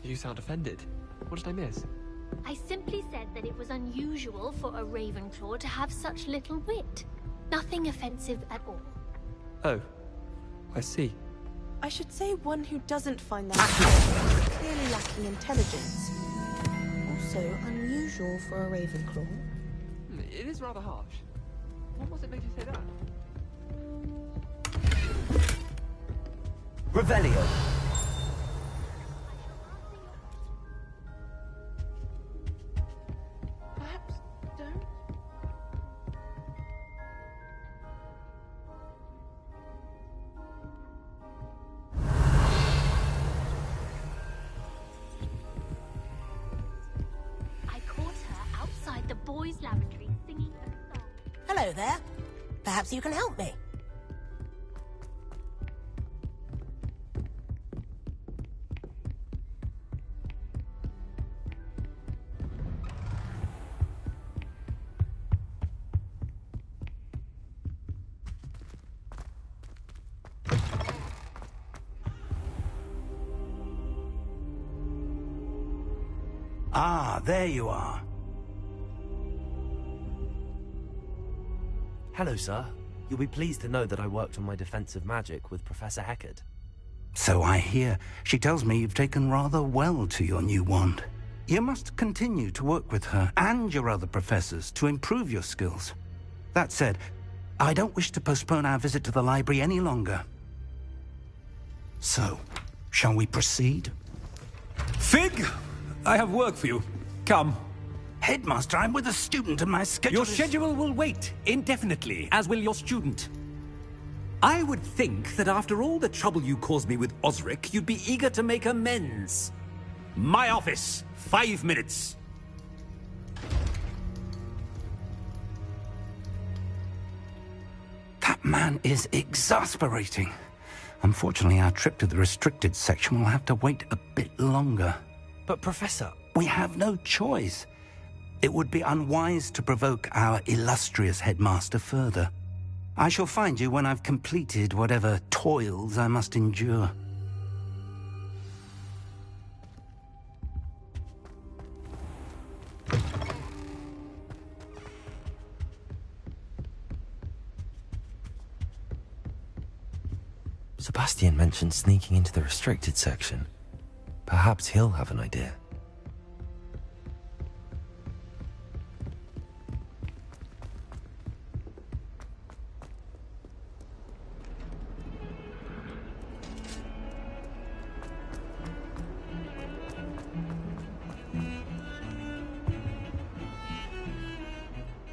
You sound offended. What did I miss? I simply said that it was unusual for a Ravenclaw to have such little wit. Nothing offensive at all. Oh, I see. I should say one who doesn't find that clearly lacking intelligence. Also unusual for a Ravenclaw. It is rather harsh. What was it made you say that? Revelio. Perhaps don't. I caught her outside the boys' lavatory singing a song. Hello there. Perhaps you can help me. Ah, there you are. Hello, sir. You'll be pleased to know that I worked on my defensive magic with Professor Heckard. So I hear. She tells me you've taken rather well to your new wand. You must continue to work with her and your other professors to improve your skills. That said, I don't wish to postpone our visit to the library any longer. So, shall we proceed? Fig! I have work for you. Come. Headmaster, I'm with a student and my schedule Your schedule will wait indefinitely, as will your student. I would think that after all the trouble you caused me with Osric, you'd be eager to make amends. My office, 5 minutes. That man is exasperating. Unfortunately, our trip to the restricted section will have to wait a bit longer. But, Professor... We have no choice. It would be unwise to provoke our illustrious headmaster further. I shall find you when I've completed whatever toils I must endure. Sebastian mentioned sneaking into the restricted section. Perhaps he'll have an idea.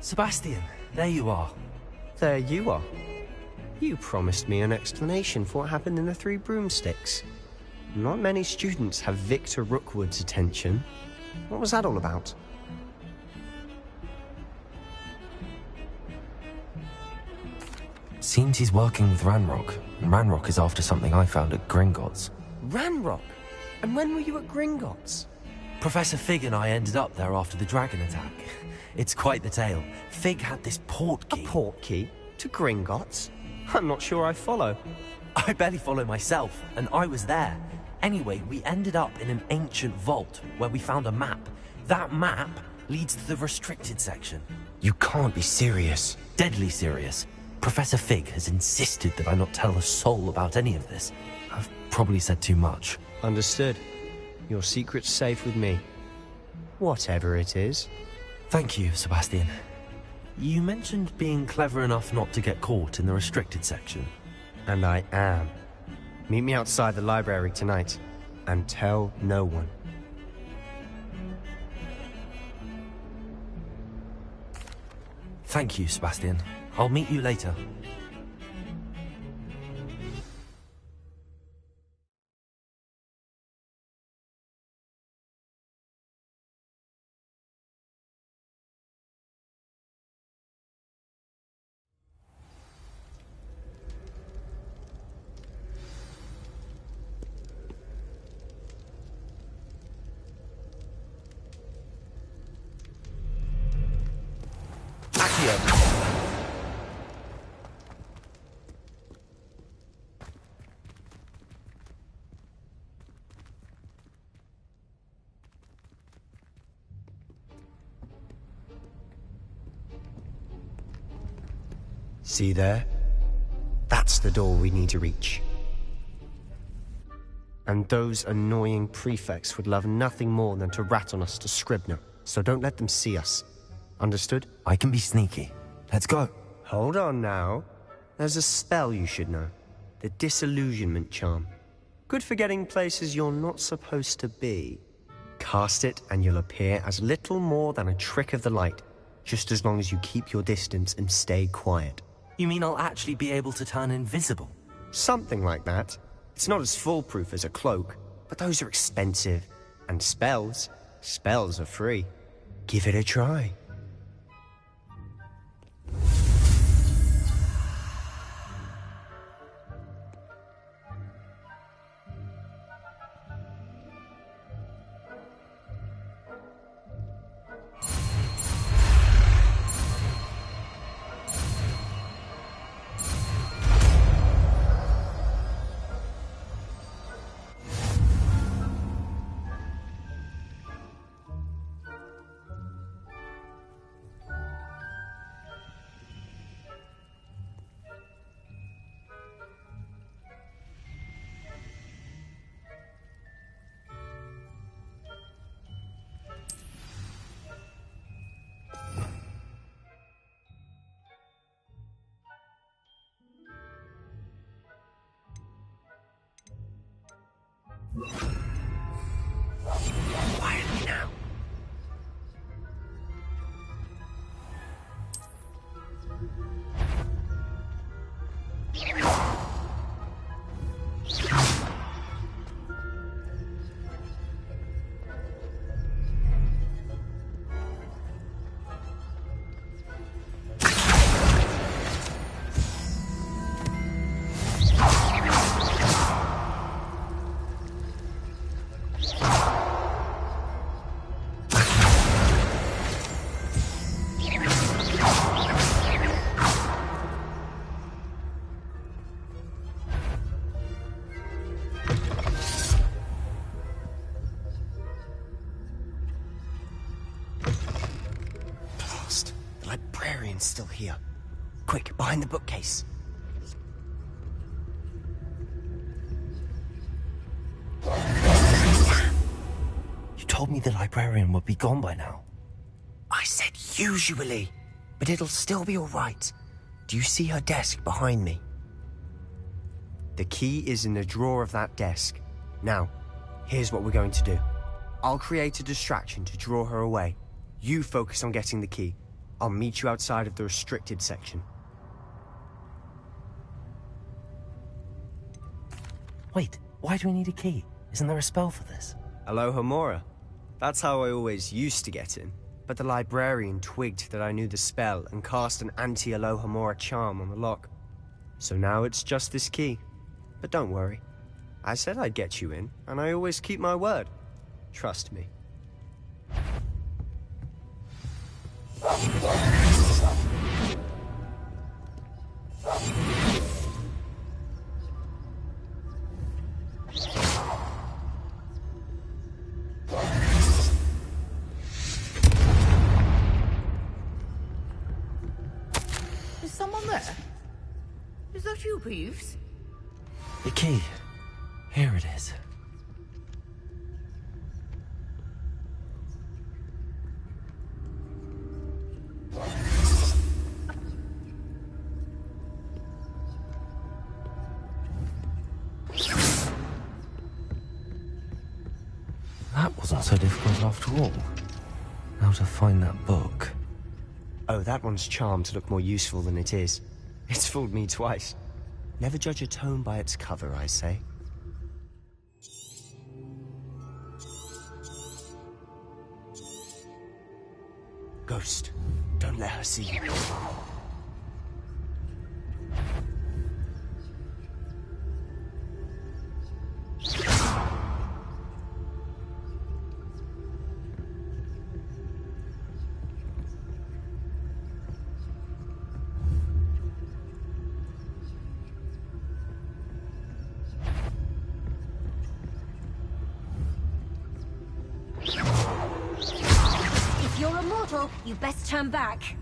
Sebastian, there you are. There you are. You promised me an explanation for what happened in the Three Broomsticks. Not many students have Victor Rookwood's attention. What was that all about? Seems he's working with Ranrock, and Ranrock is after something I found at Gringotts. Ranrock? And when were you at Gringotts? Professor Fig and I ended up there after the dragon attack. It's quite the tale. Fig had this port key. A port key? To Gringotts? I'm not sure I follow. I barely follow myself, and I was there. Anyway, we ended up in an ancient vault where we found a map. That map leads to the restricted section. You can't be serious. Deadly serious. Professor Fig has insisted that I not tell a soul about any of this. I've probably said too much. Understood. Your secret's safe with me. Whatever it is. Thank you, Sebastian. You mentioned being clever enough not to get caught in the restricted section. And I am. Meet me outside the library tonight, and tell no one. Thank you, Sebastian. I'll meet you later. See there? That's the door we need to reach. And those annoying prefects would love nothing more than to rat on us to Scribner, so don't let them see us. Understood? I can be sneaky. Let's go. Hold on now. There's a spell you should know. The Disillusionment Charm. Good for getting places you're not supposed to be. Cast it and you'll appear as little more than a trick of the light, just as long as you keep your distance and stay quiet. You mean I'll actually be able to turn invisible? Something like that. It's not as foolproof as a cloak, but those are expensive. And spells are free. Give it a try. Quietly now. Still here. Quick, behind the bookcase. You told me the librarian would be gone by now. I said usually, but it'll still be all right. Do you see her desk behind me? The key is in the drawer of that desk. Now, here's what we're going to do. I'll create a distraction to draw her away. You focus on getting the key. I'll meet you outside of the restricted section. Wait, why do we need a key? Isn't there a spell for this? Alohomora. That's how I always used to get in. But the librarian twigged that I knew the spell and cast an anti-Alohomora charm on the lock. So now it's just this key. But don't worry. I said I'd get you in, and I always keep my word. Trust me. Is someone there? Is that you, Peeves? The key. Here it is. That wasn't so difficult after all. How to find that book. Oh, that one's charmed to look more useful than it is. It's fooled me twice. Never judge a tome by its cover, I say. Ghost, don't let her see you. If you're immortal, you best turn back.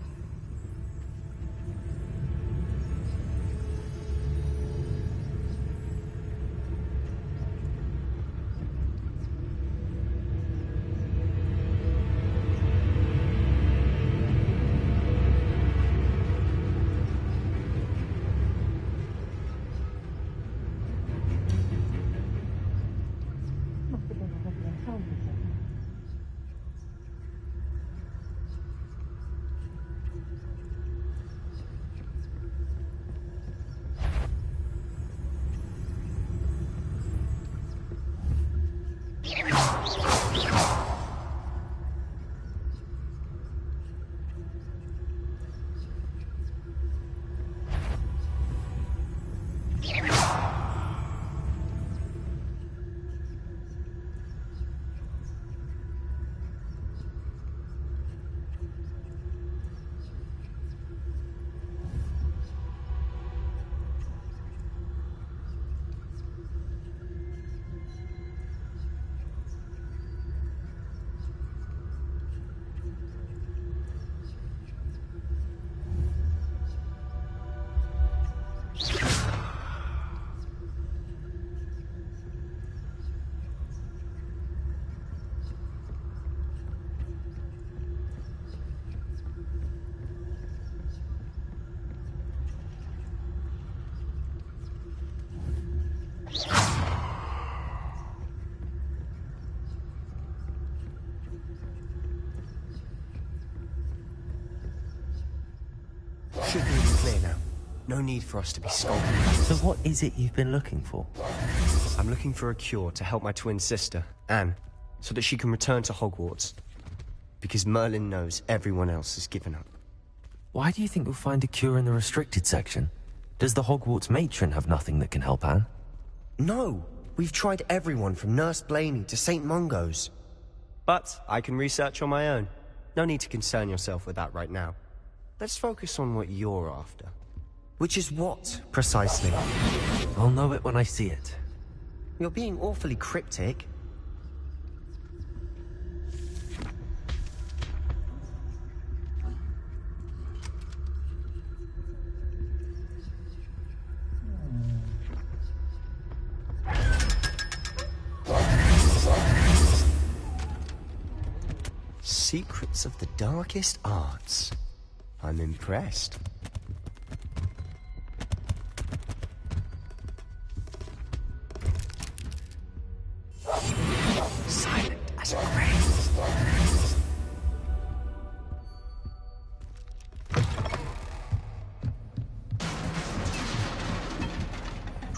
Should be clear now. No need for us to be skulking. So what is it you've been looking for? I'm looking for a cure to help my twin sister, Anne, so that she can return to Hogwarts. Because Merlin knows everyone else has given up. Why do you think we'll find a cure in the restricted section? Does the Hogwarts matron have nothing that can help Anne? No! We've tried everyone from Nurse Blaney to St. Mungo's. But I can research on my own. No need to concern yourself with that right now. Let's focus on what you're after. Which is what, precisely? I'll know it when I see it. You're being awfully cryptic. Secrets of the darkest arts. I'm impressed. Silent as a grave.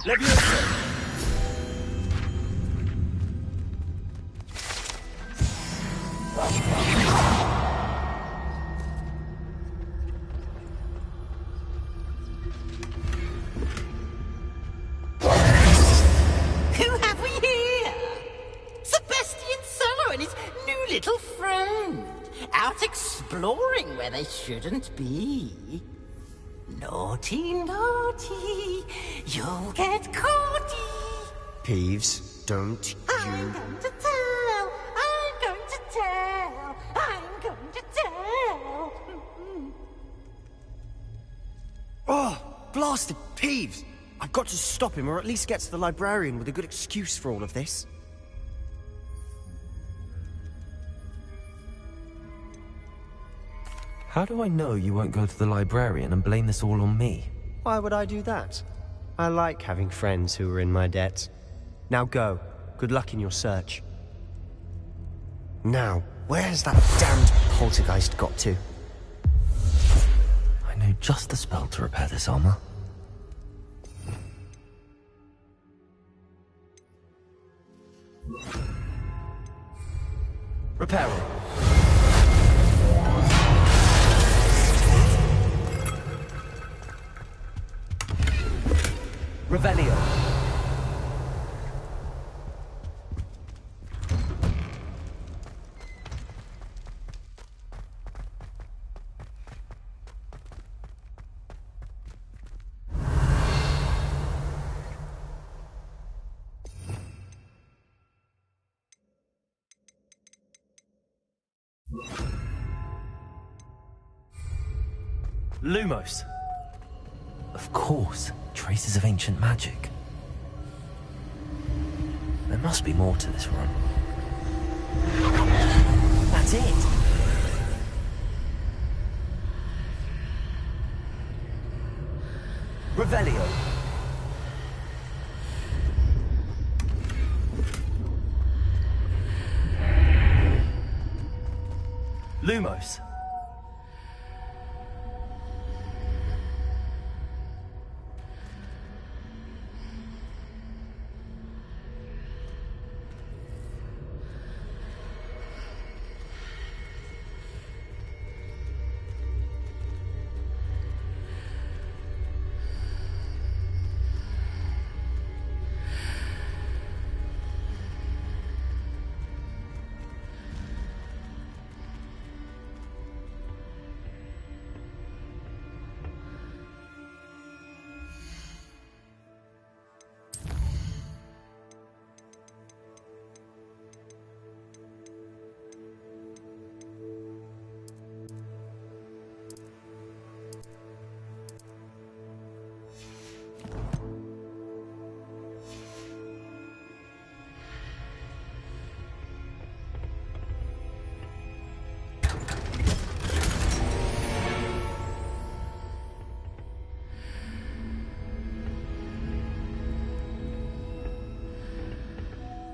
Leviosa! Who have we here? Sebastian Sallow and his new little friend. Out exploring where they shouldn't be. Naughty, naughty. You'll get caughty. Peeves, don't I'm you... going to tell. I'm going to tell. I'm going to tell. Oh, blasted Peeves! I've got to stop him, or at least get to the librarian with a good excuse for all of this. How do I know you won't go to the librarian and blame this all on me? Why would I do that? I like having friends who are in my debt. Now go. Good luck in your search. Now, where's that damned poltergeist got to? I know just the spell to repair this armor. Repairing. Revelio. Lumos. Of course, traces of ancient magic. There must be more to this room. That's it! Revelio. Lumos.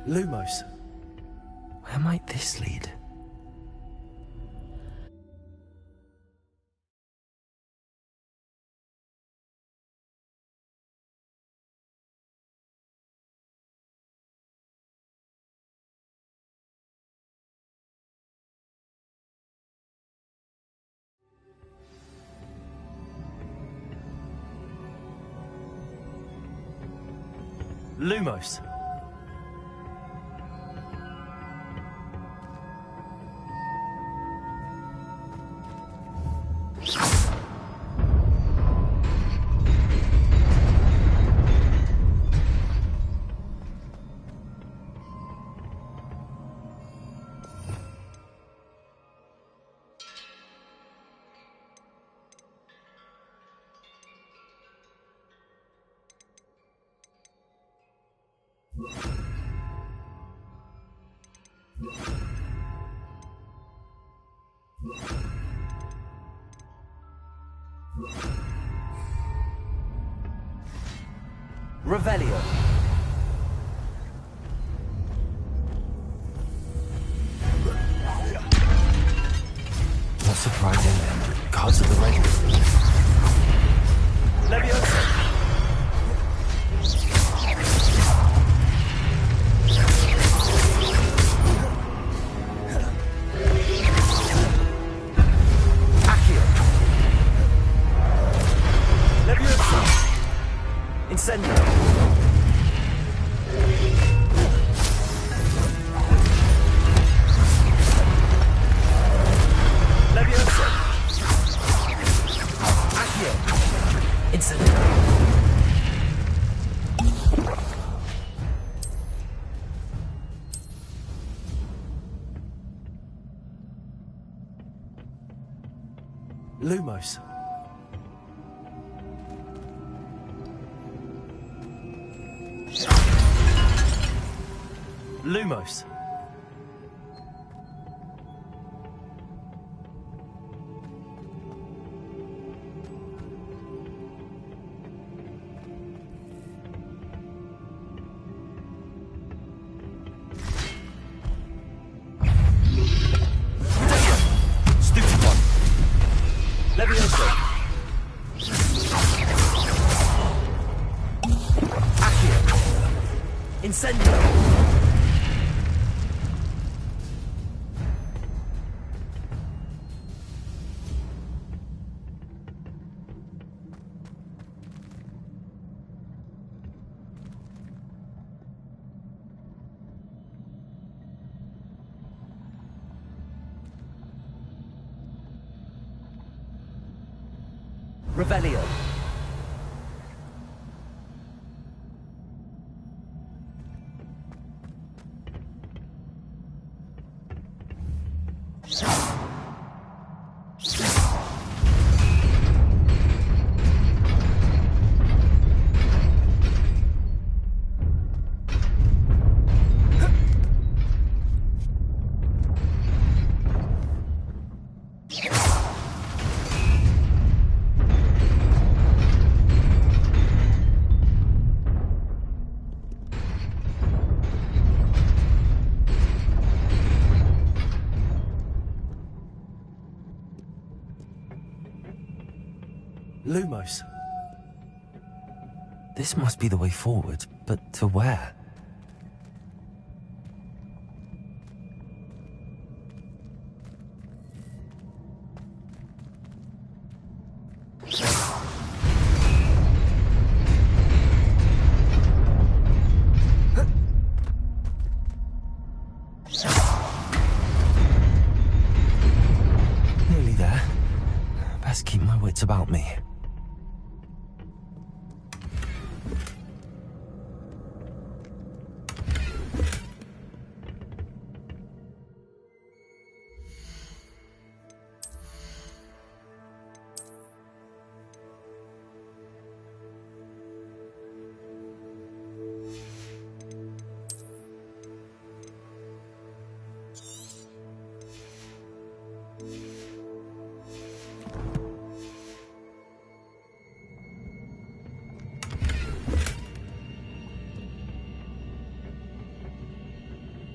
Lumos. Where might this lead? Lumos. Revelio. Not surprising. Cards at the ready. Leviosa. Accio. Leviosa. Incendio. Leviosa. Accio. Incendio. Lumos. Lumos. Stupid one. Leviosa. Accio. Incendio. Revelio. Lumos. This must be the way forward, but to where? Nearly there. Best keep my wits about me.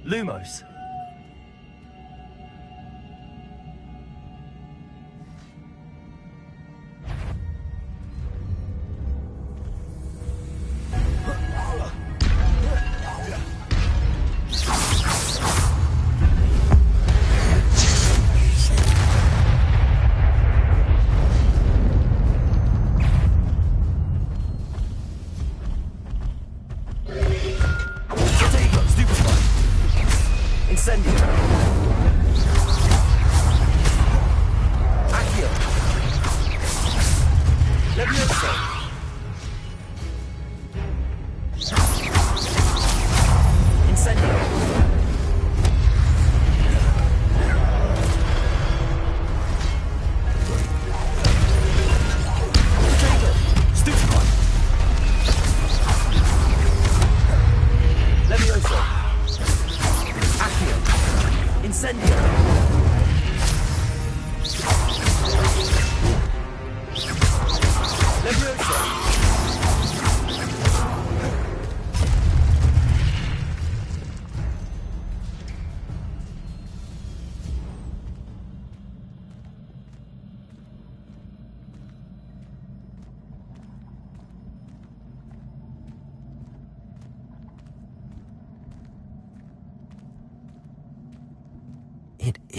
Lumos.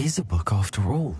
is a book after all.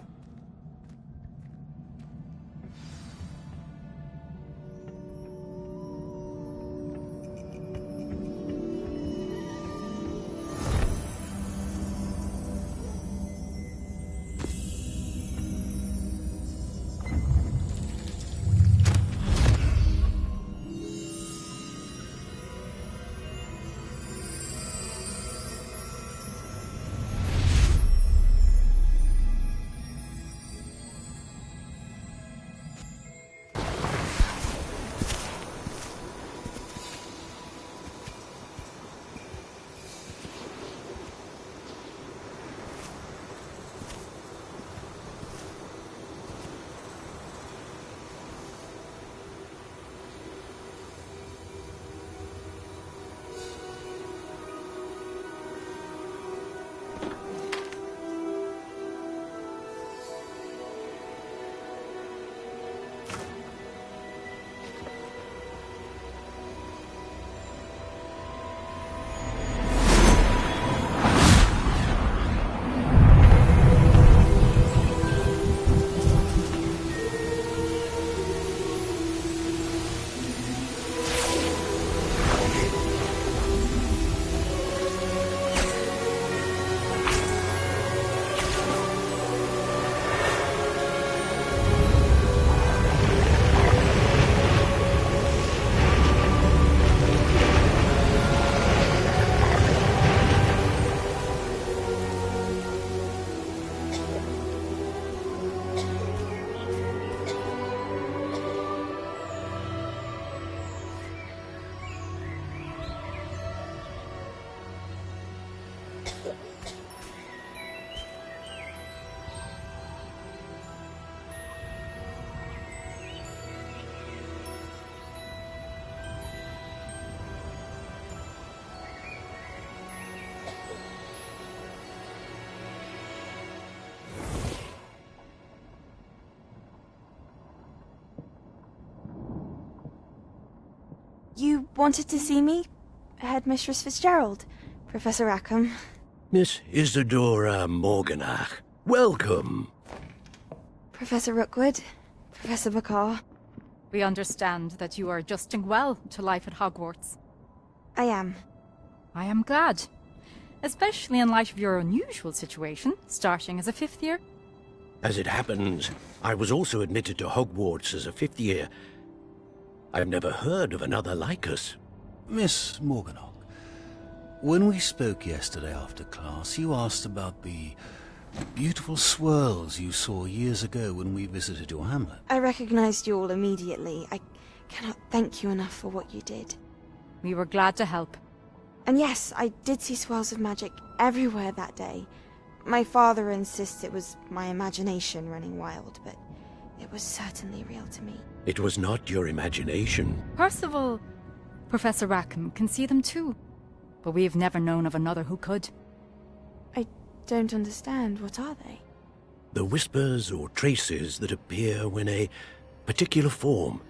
You wanted to see me? Headmistress Fitzgerald? Professor Rackham? Miss Isadora Morganach, welcome. Professor Rookwood? Professor Bakar? We understand that you are adjusting well to life at Hogwarts. I am. I am glad. Especially in light of your unusual situation, starting as a fifth year. As it happens, I was also admitted to Hogwarts as a fifth year. I've never heard of another like us. Miss Morganach, when we spoke yesterday after class, you asked about the beautiful swirls you saw years ago when we visited your hamlet. I recognized you all immediately. I cannot thank you enough for what you did. We were glad to help. And yes, I did see swirls of magic everywhere that day. My father insists it was my imagination running wild, but it was certainly real to me. It was not your imagination. Percival, Professor Rackham can see them too. But we have never known of another who could. I don't understand. What are they? The whispers or traces that appear when a particular form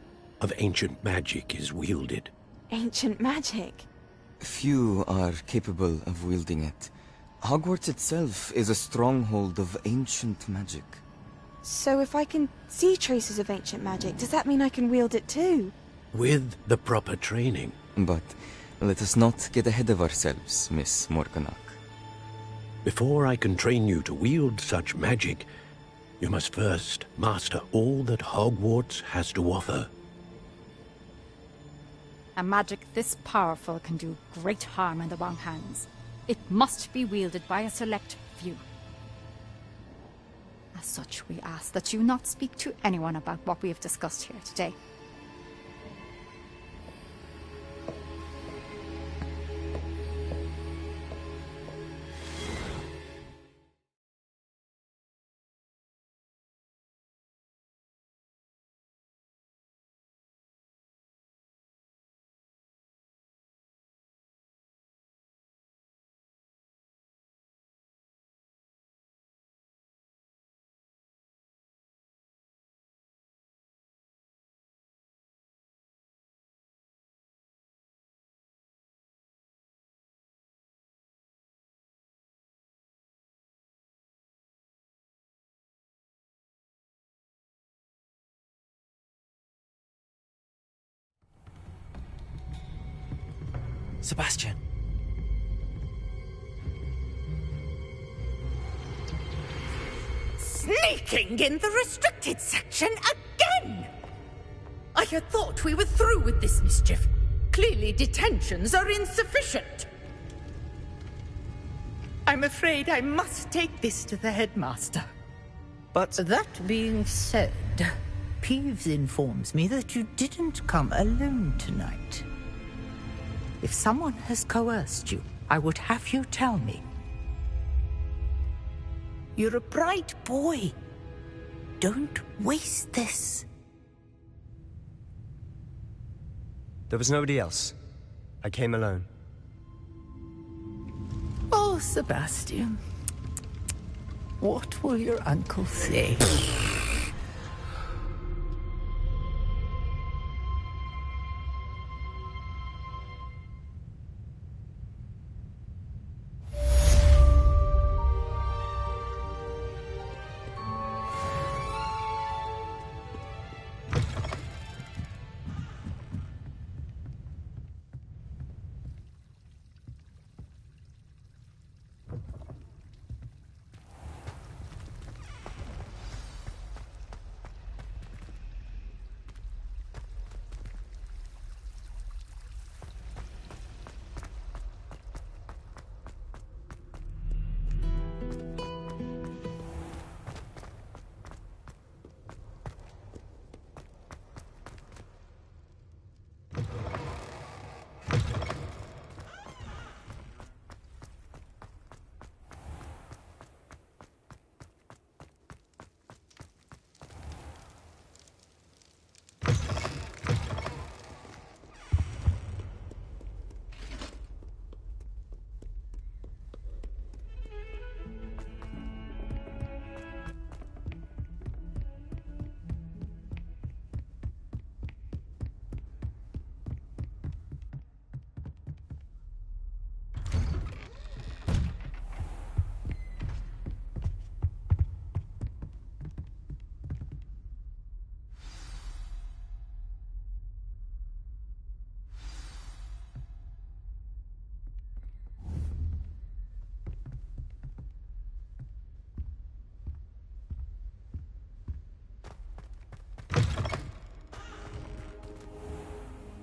of ancient magic is wielded. Ancient magic? Few are capable of wielding it. Hogwarts itself is a stronghold of ancient magic. So if I can see traces of ancient magic, does that mean I can wield it too? With the proper training. But let us not get ahead of ourselves, Miss Morganach. Before I can train you to wield such magic, you must first master all that Hogwarts has to offer. A magic this powerful can do great harm in the wrong hands. It must be wielded by a select few. As such, we ask that you not speak to anyone about what we have discussed here today. Sebastian. Sneaking in the restricted section again! I had thought we were through with this mischief. Clearly detentions are insufficient. I'm afraid I must take this to the headmaster. But that being said, Peeves informs me that you didn't come alone tonight. If someone has coerced you, I would have you tell me. You're a bright boy. Don't waste this. there was nobody else. I came alone. Oh, Sebastian. What will your uncle say?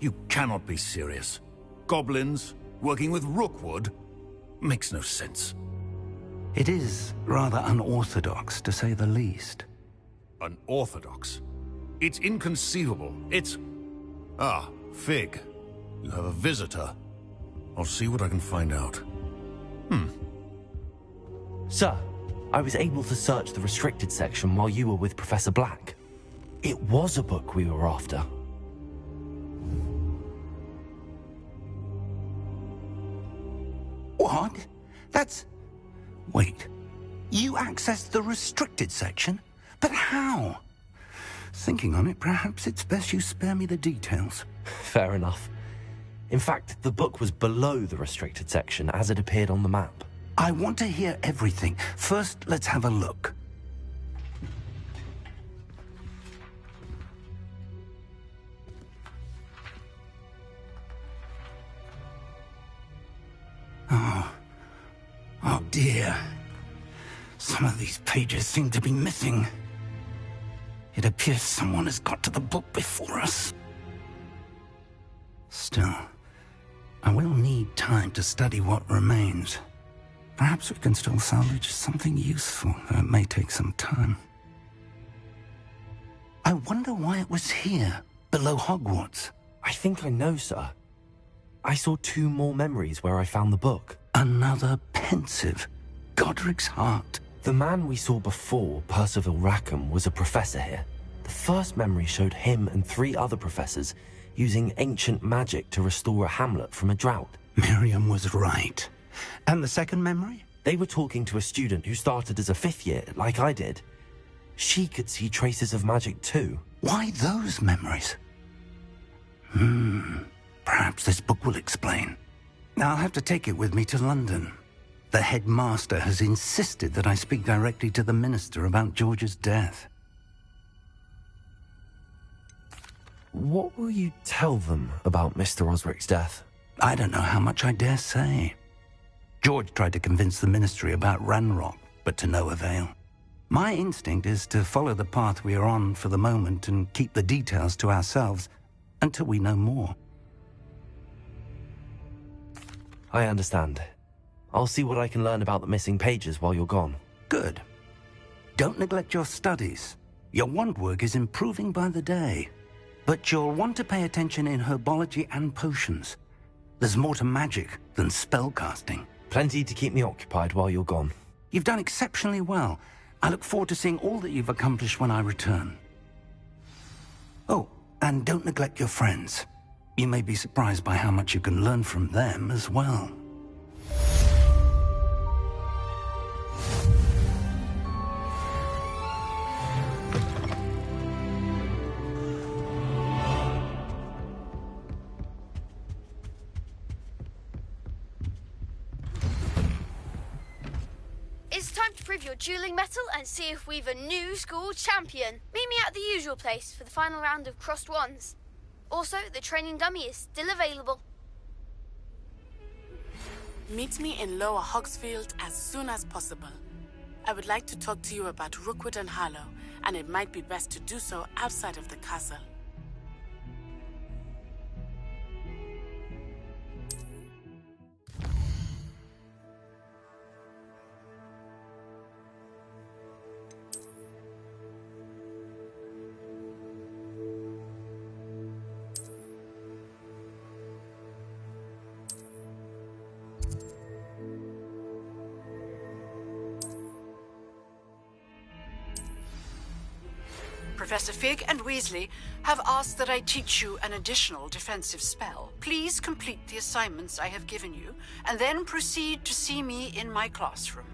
You cannot be serious. Goblins working with Rookwood makes no sense. It is rather unorthodox, to say the least. Unorthodox? It's inconceivable. It's... Ah, Fig. You have a visitor. I'll see what I can find out. Sir, I was able to search the restricted section while you were with Professor Black. It was a book we were after. What? That's... Wait. You accessed the restricted section? But how? Thinking on it, perhaps it's best you spare me the details. Fair enough. In fact, the book was below the restricted section as it appeared on the map. I want to hear everything. First, let's have a look. Oh dear. Some of these pages seem to be missing. It appears someone has got to the book before us. Still, I will need time to study what remains. Perhaps we can still salvage something useful, though it may take some time. I wonder why it was here, below Hogwarts. I think I know, sir. I saw 2 more memories where I found the book. Another pensive. Godric's heart. The man we saw before, Percival Rackham, was a professor here. The first memory showed him and 3 other professors using ancient magic to restore a hamlet from a drought. Miriam was right. And the second memory? They were talking to a student who started as a 5th year, like I did. She could see traces of magic too. Why those memories? Perhaps this book will explain. I'll have to take it with me to London. The headmaster has insisted that I speak directly to the minister about George's death. What will you tell them about Mr. Osric's death? I don't know how much I dare say. George tried to convince the Ministry about Ranrock, but to no avail. My instinct is to follow the path we are on for the moment and keep the details to ourselves until we know more. I understand. I'll see what I can learn about the missing pages while you're gone. Good. Don't neglect your studies. Your wand work is improving by the day. But you'll want to pay attention in herbology and potions. There's more to magic than spellcasting. Plenty to keep me occupied while you're gone. You've done exceptionally well. I look forward to seeing all that you've accomplished when I return. Oh, and don't neglect your friends. You may be surprised by how much you can learn from them as well. It's time to prove your dueling mettle and see if we've a new school champion. Meet me at the usual place for the final round of crossed wands. Also, the training dummy is still available. Meet me in Lower Hogsfield as soon as possible. I would like to talk to you about Rookwood and Harlow, and it might be best to do so outside of the castle. Professor Fig and Weasley have asked that I teach you an additional defensive spell. Please complete the assignments I have given you, and then proceed to see me in my classroom.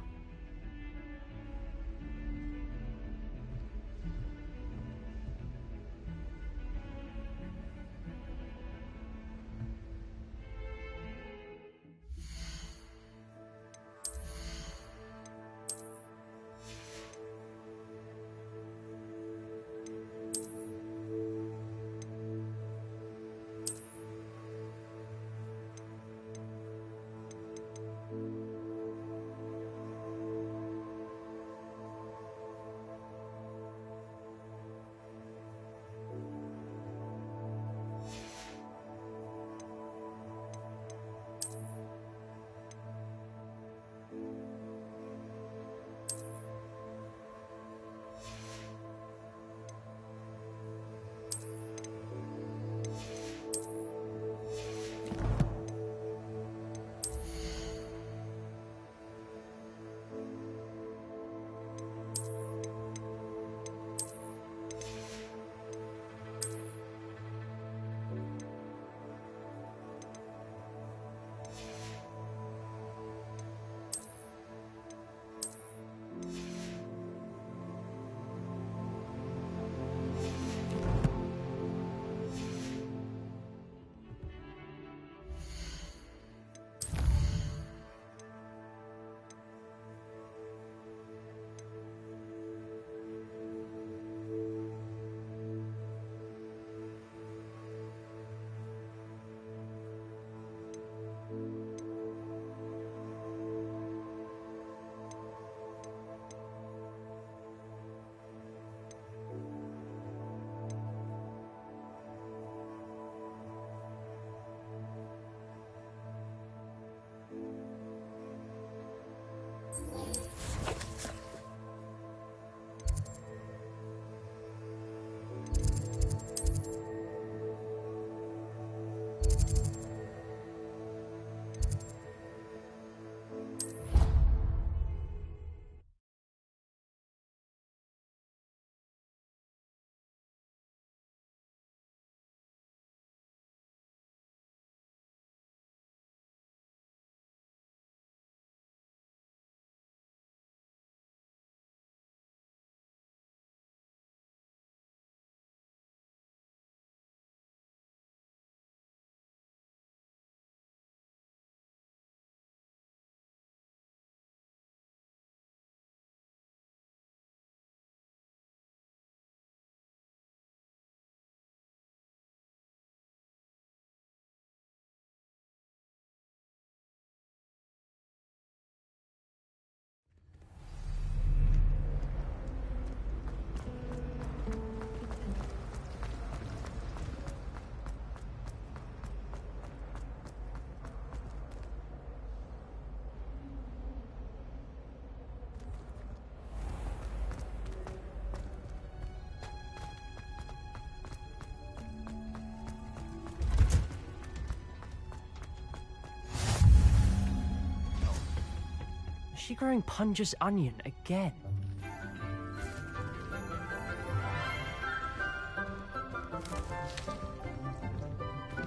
she growing Punja's onion again?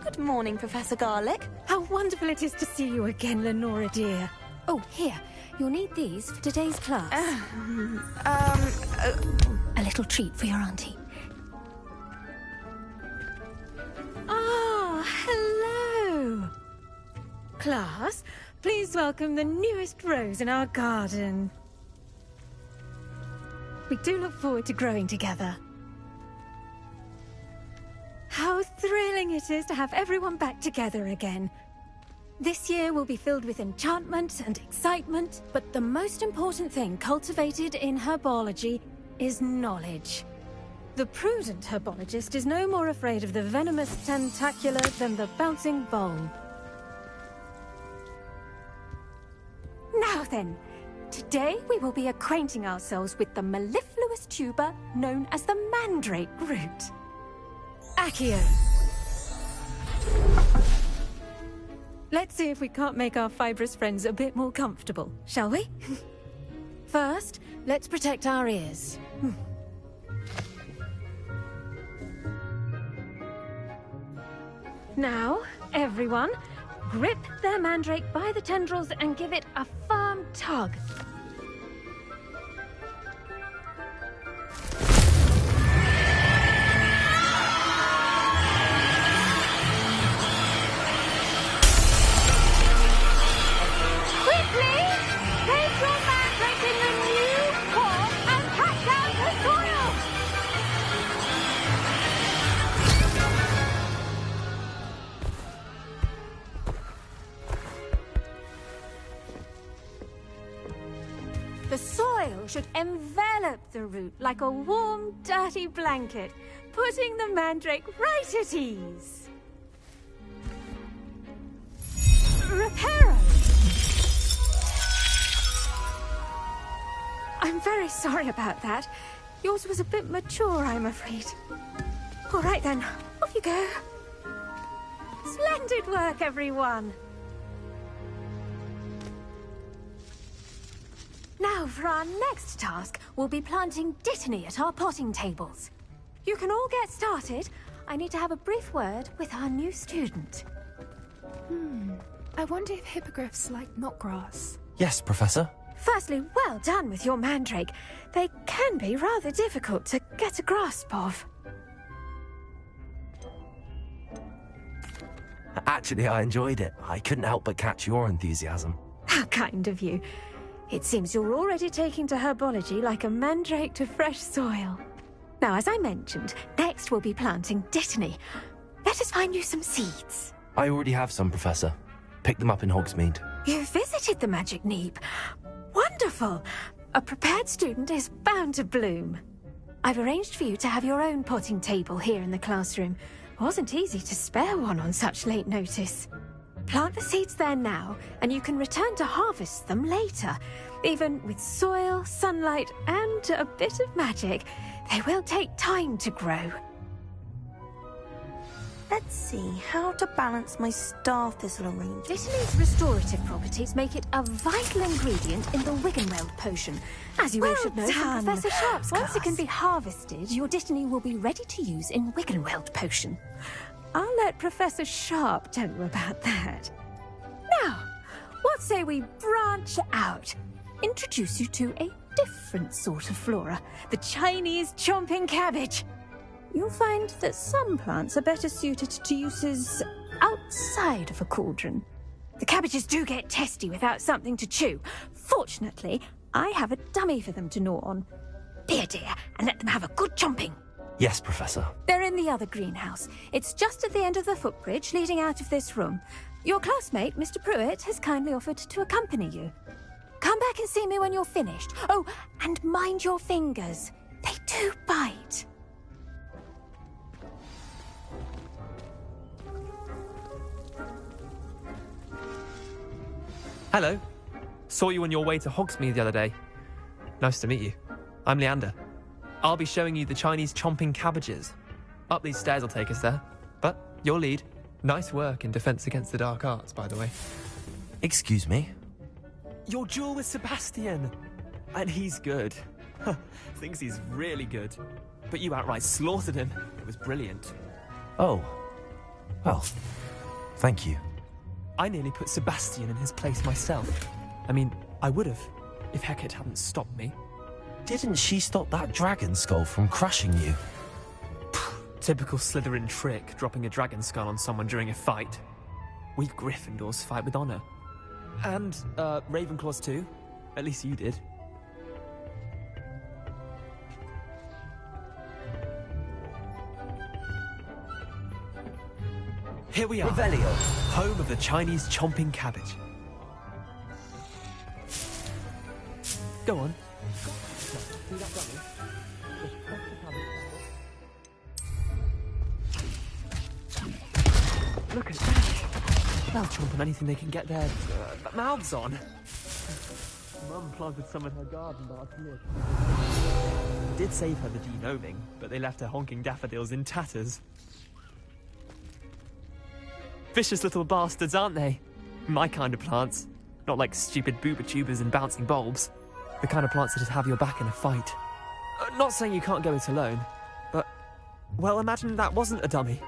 Good morning, Professor Garlick. How wonderful it is to see you again, Lenora dear. Oh, here. You'll need these for today's class. A little treat for your auntie. Ah, hello. Class, please welcome the newest rose in our garden. We do look forward to growing together. How thrilling it is to have everyone back together again. This year will be filled with enchantment and excitement, but the most important thing cultivated in herbology is knowledge. The prudent herbologist is no more afraid of the venomous tentacula than the bouncing vole. Now then, today we will be acquainting ourselves with the mellifluous tuber known as the mandrake root. Accio. Let's see if we can't make our fibrous friends a bit more comfortable, shall we? First, let's protect our ears. Now, everyone, grip their mandrake by the tendrils and give it a firm tug. The soil should envelop the root like a warm, dirty blanket, putting the mandrake right at ease. Reparo! I'm very sorry about that. Yours was a bit mature, I'm afraid. All right then, off you go. Splendid work, everyone! Now, for our next task, we'll be planting dittany at our potting tables. You can all get started. I need to have a brief word with our new student. I wonder if hippogriffs like knotgrass. Yes, Professor. Firstly, well done with your mandrake. They can be rather difficult to get a grasp of. Actually, I enjoyed it. I couldn't help but catch your enthusiasm. How kind of you. It seems you're already taking to herbology like a mandrake to fresh soil. Now, as I mentioned, next we'll be planting dittany. Let us find you some seeds. I already have some, Professor. Picked them up in Hogsmeade. You visited the Magic Neep. Wonderful! A prepared student is bound to bloom. I've arranged for you to have your own potting table here in the classroom. It wasn't easy to spare one on such late notice. Plant the seeds there now, and you can return to harvest them later. Even with soil, sunlight, and a bit of magic, they will take time to grow. Let's see, how to balance my star thistle arrangement. Dittany's restorative properties make it a vital ingredient in the Wiggenweld potion. As you all should know from Professor Sharp's class. Once it can be harvested, your dittany will be ready to use in Wiggenweld potion. I'll let Professor Sharp tell you about that. Now, what say we branch out? Introduce you to a different sort of flora, the Chinese chomping cabbage. You'll find that some plants are better suited to uses outside of a cauldron. The cabbages do get testy without something to chew. Fortunately, I have a dummy for them to gnaw on. Be a dear and let them have a good chomping. Yes, Professor. They're in the other greenhouse. It's just at the end of the footbridge leading out of this room. Your classmate, Mr. Pruitt, has kindly offered to accompany you. Come back and see me when you're finished. Oh, and mind your fingers. They do bite. Hello. Saw you on your way to Hogsmeade the other day. Nice to meet you. I'm Leander. I'll be showing you the Chinese chomping cabbages. Up these stairs will take us there. But your lead. Nice work in Defense Against the Dark Arts, by the way. Excuse me? Your duel with Sebastian! And he's good. Thinks he's really good. But you outright slaughtered him. It was brilliant. Oh. Well, thank you. I nearly put Sebastian in his place myself. I mean, I would have, if Hecate hadn't stopped me. Didn't she stop that dragon skull from crushing you? Typical Slytherin trick, dropping a dragon skull on someone during a fight. We Gryffindors fight with honor. And, Ravenclaws too. At least you did. Here we are. Revelio. Home of the Chinese chomping cabbage. Go on. See that dummy? Just press the cabbage. Look at that. They'll chomp on anything they can get their mouths on. Mum planted some in her garden last year. Did save her the denoming, but they left her honking daffodils in tatters. Vicious little bastards, aren't they? My kind of plants. Not like stupid booba tubers and bouncing bulbs. The kind of plants that just have your back in a fight. Not saying you can't go it alone, but... well, imagine that wasn't a dummy.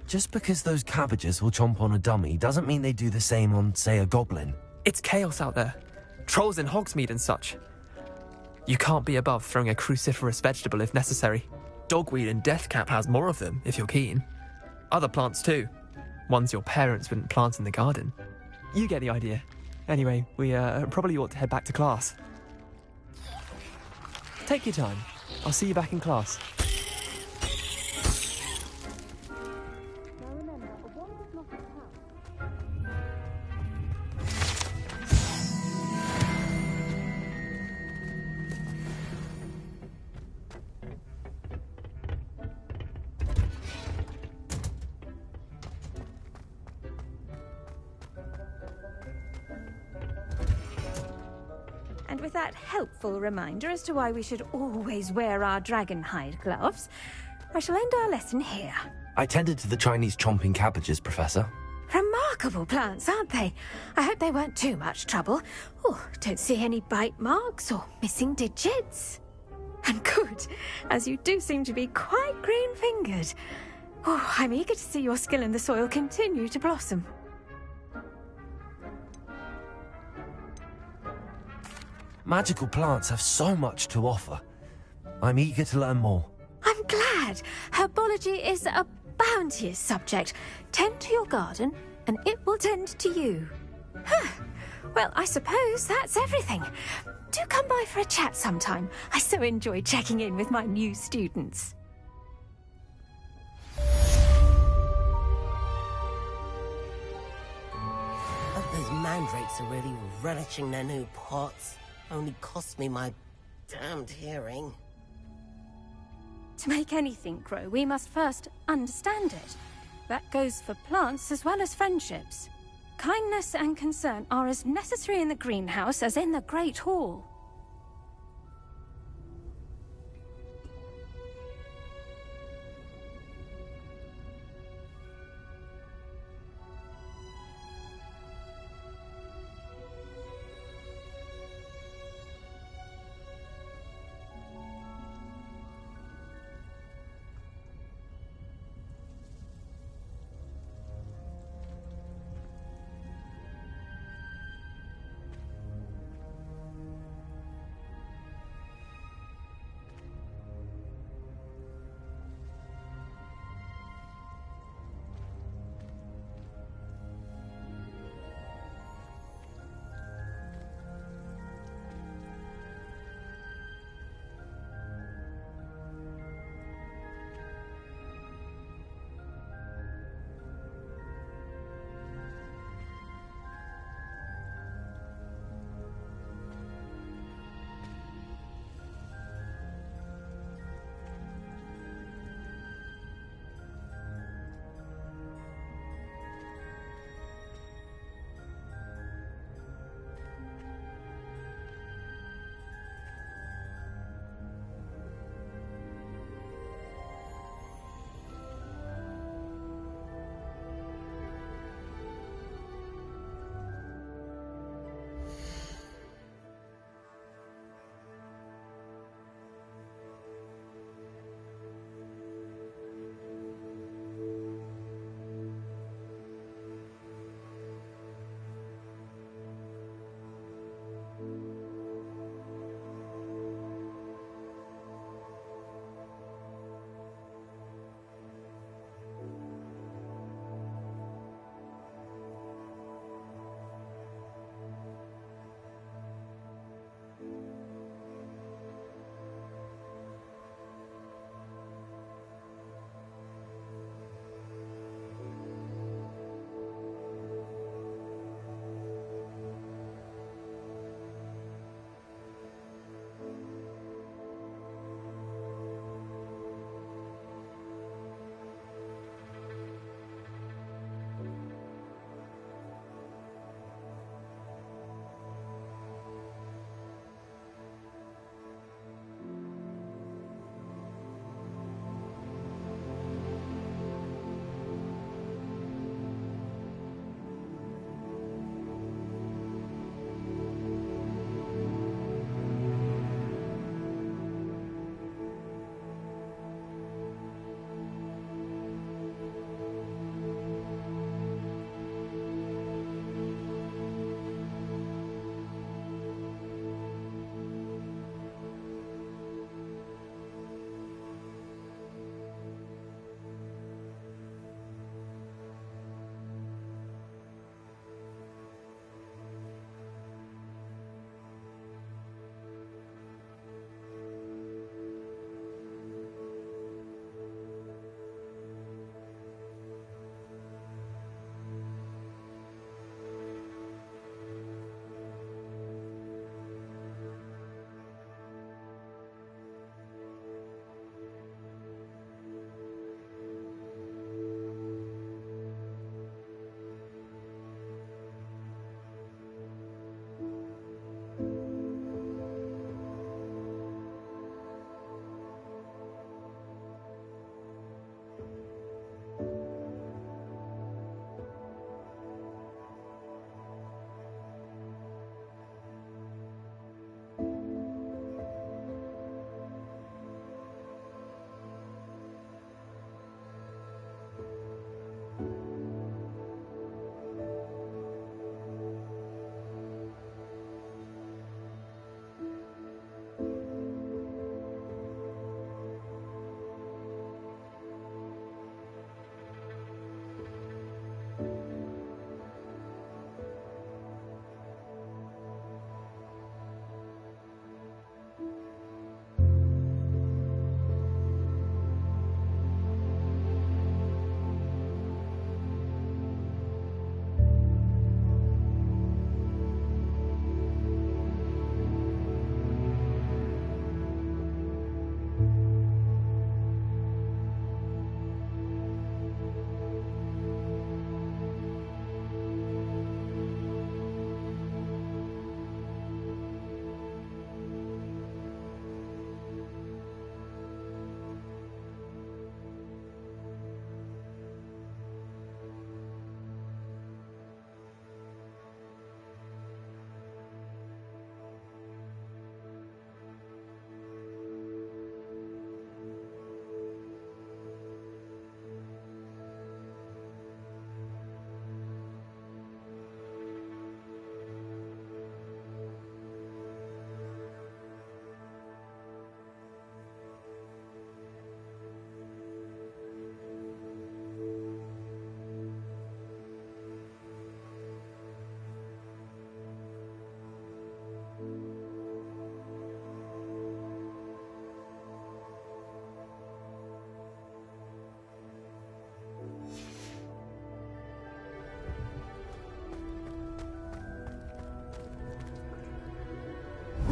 Just because those cabbages will chomp on a dummy doesn't mean they do the same on, say, a goblin. It's chaos out there. Trolls in Hogsmeade and such. You can't be above throwing a cruciferous vegetable if necessary. Dogweed and deathcap has more of them, if you're keen. Other plants too. Ones your parents wouldn't plant in the garden. You get the idea. Anyway, we probably ought to head back to class. Take your time. I'll see you back in class. And with that helpful reminder as to why we should always wear our dragon hide gloves, I shall end our lesson here. I tended to the Chinese chomping cabbages, Professor. Remarkable plants, aren't they? I hope they weren't too much trouble. Oh, don't see any bite marks or missing digits. And good, as you do seem to be quite green-fingered. Oh, I'm eager to see your skill in the soil continue to blossom. Magical plants have so much to offer. I'm eager to learn more. I'm glad. Herbology is a bounteous subject. Tend to your garden, and it will tend to you. Well, I suppose that's everything. Do come by for a chat sometime. I so enjoy checking in with my new students. But those mandrakes are really relishing their new pots. Only cost me my damned hearing. To make anything grow, we must first understand it. That goes for plants as well as friendships. Kindness and concern are as necessary in the greenhouse as in the Great Hall.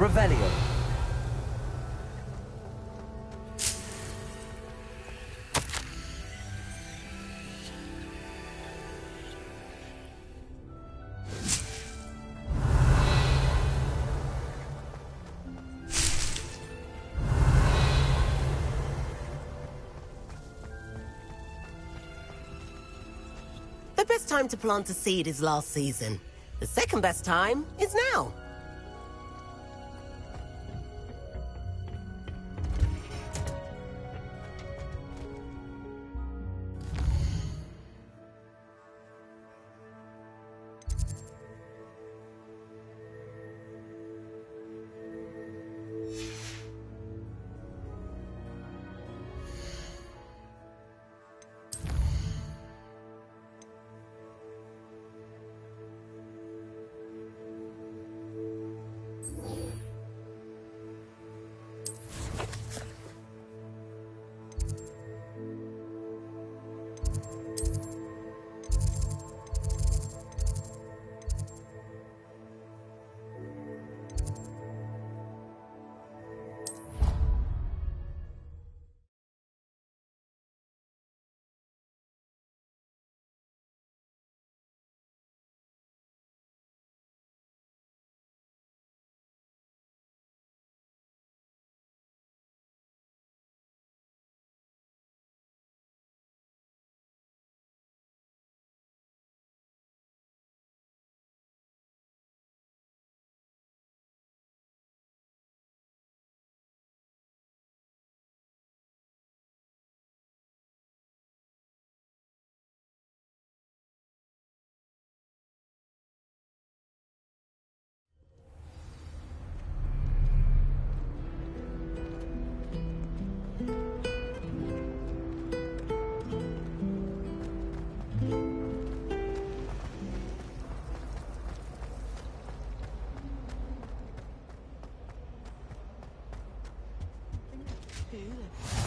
Revelio. The best time to plant a seed is last season. The second best time is now.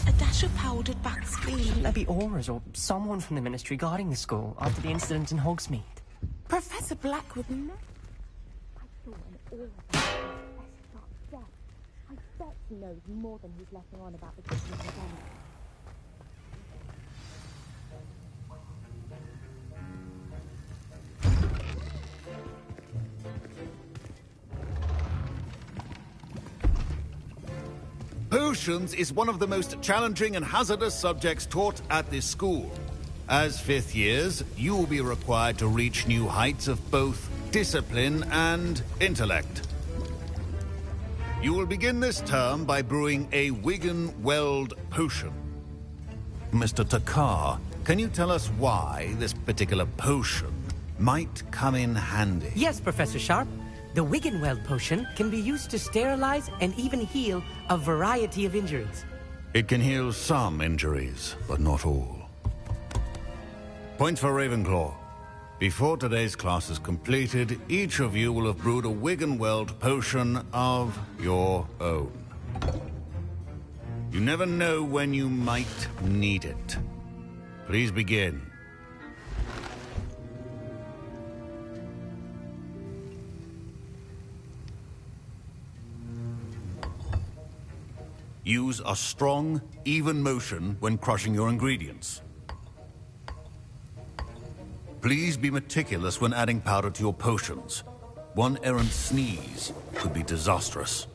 A dash of powdered backscreen. Shouldn't there be auras or someone from the Ministry guarding the school after the incident in Hogsmeade? Professor Black would know. I saw an aura Professor Sharp's death. I bet he knows more than he's letting on about the Christmas event. Potions is one of the most challenging and hazardous subjects taught at this school. As fifth years, you will be required to reach new heights of both discipline and intellect. You will begin this term by brewing a Wiggenweld potion. Mr. Takar, can you tell us why this particular potion might come in handy? Yes, Professor Sharp. The Wiggenweld potion can be used to sterilize and even heal a variety of injuries. It can heal some injuries, but not all. Point for Ravenclaw. Before today's class is completed, each of you will have brewed a Wiggenweld potion of your own. You never know when you might need it. Please begin. Use a strong, even motion when crushing your ingredients. Please be meticulous when adding powder to your potions. One errant sneeze could be disastrous.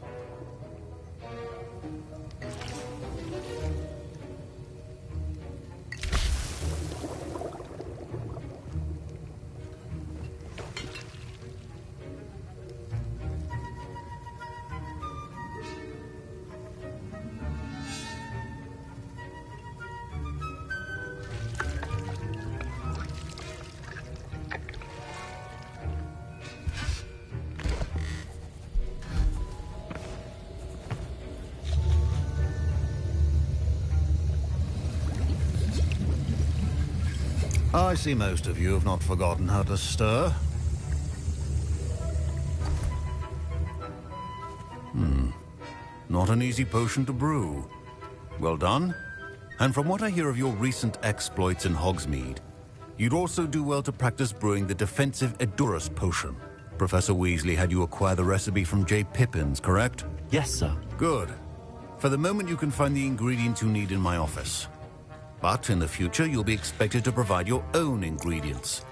I see most of you have not forgotten how to stir. Not an easy potion to brew. Well done. And from what I hear of your recent exploits in Hogsmeade, you'd also do well to practice brewing the defensive Edurus potion. Professor Weasley had you acquire the recipe from J. Pippin's, correct? Yes, sir. Good. For the moment, you can find the ingredients you need in my office. But in the future, you'll be expected to provide your own ingredients.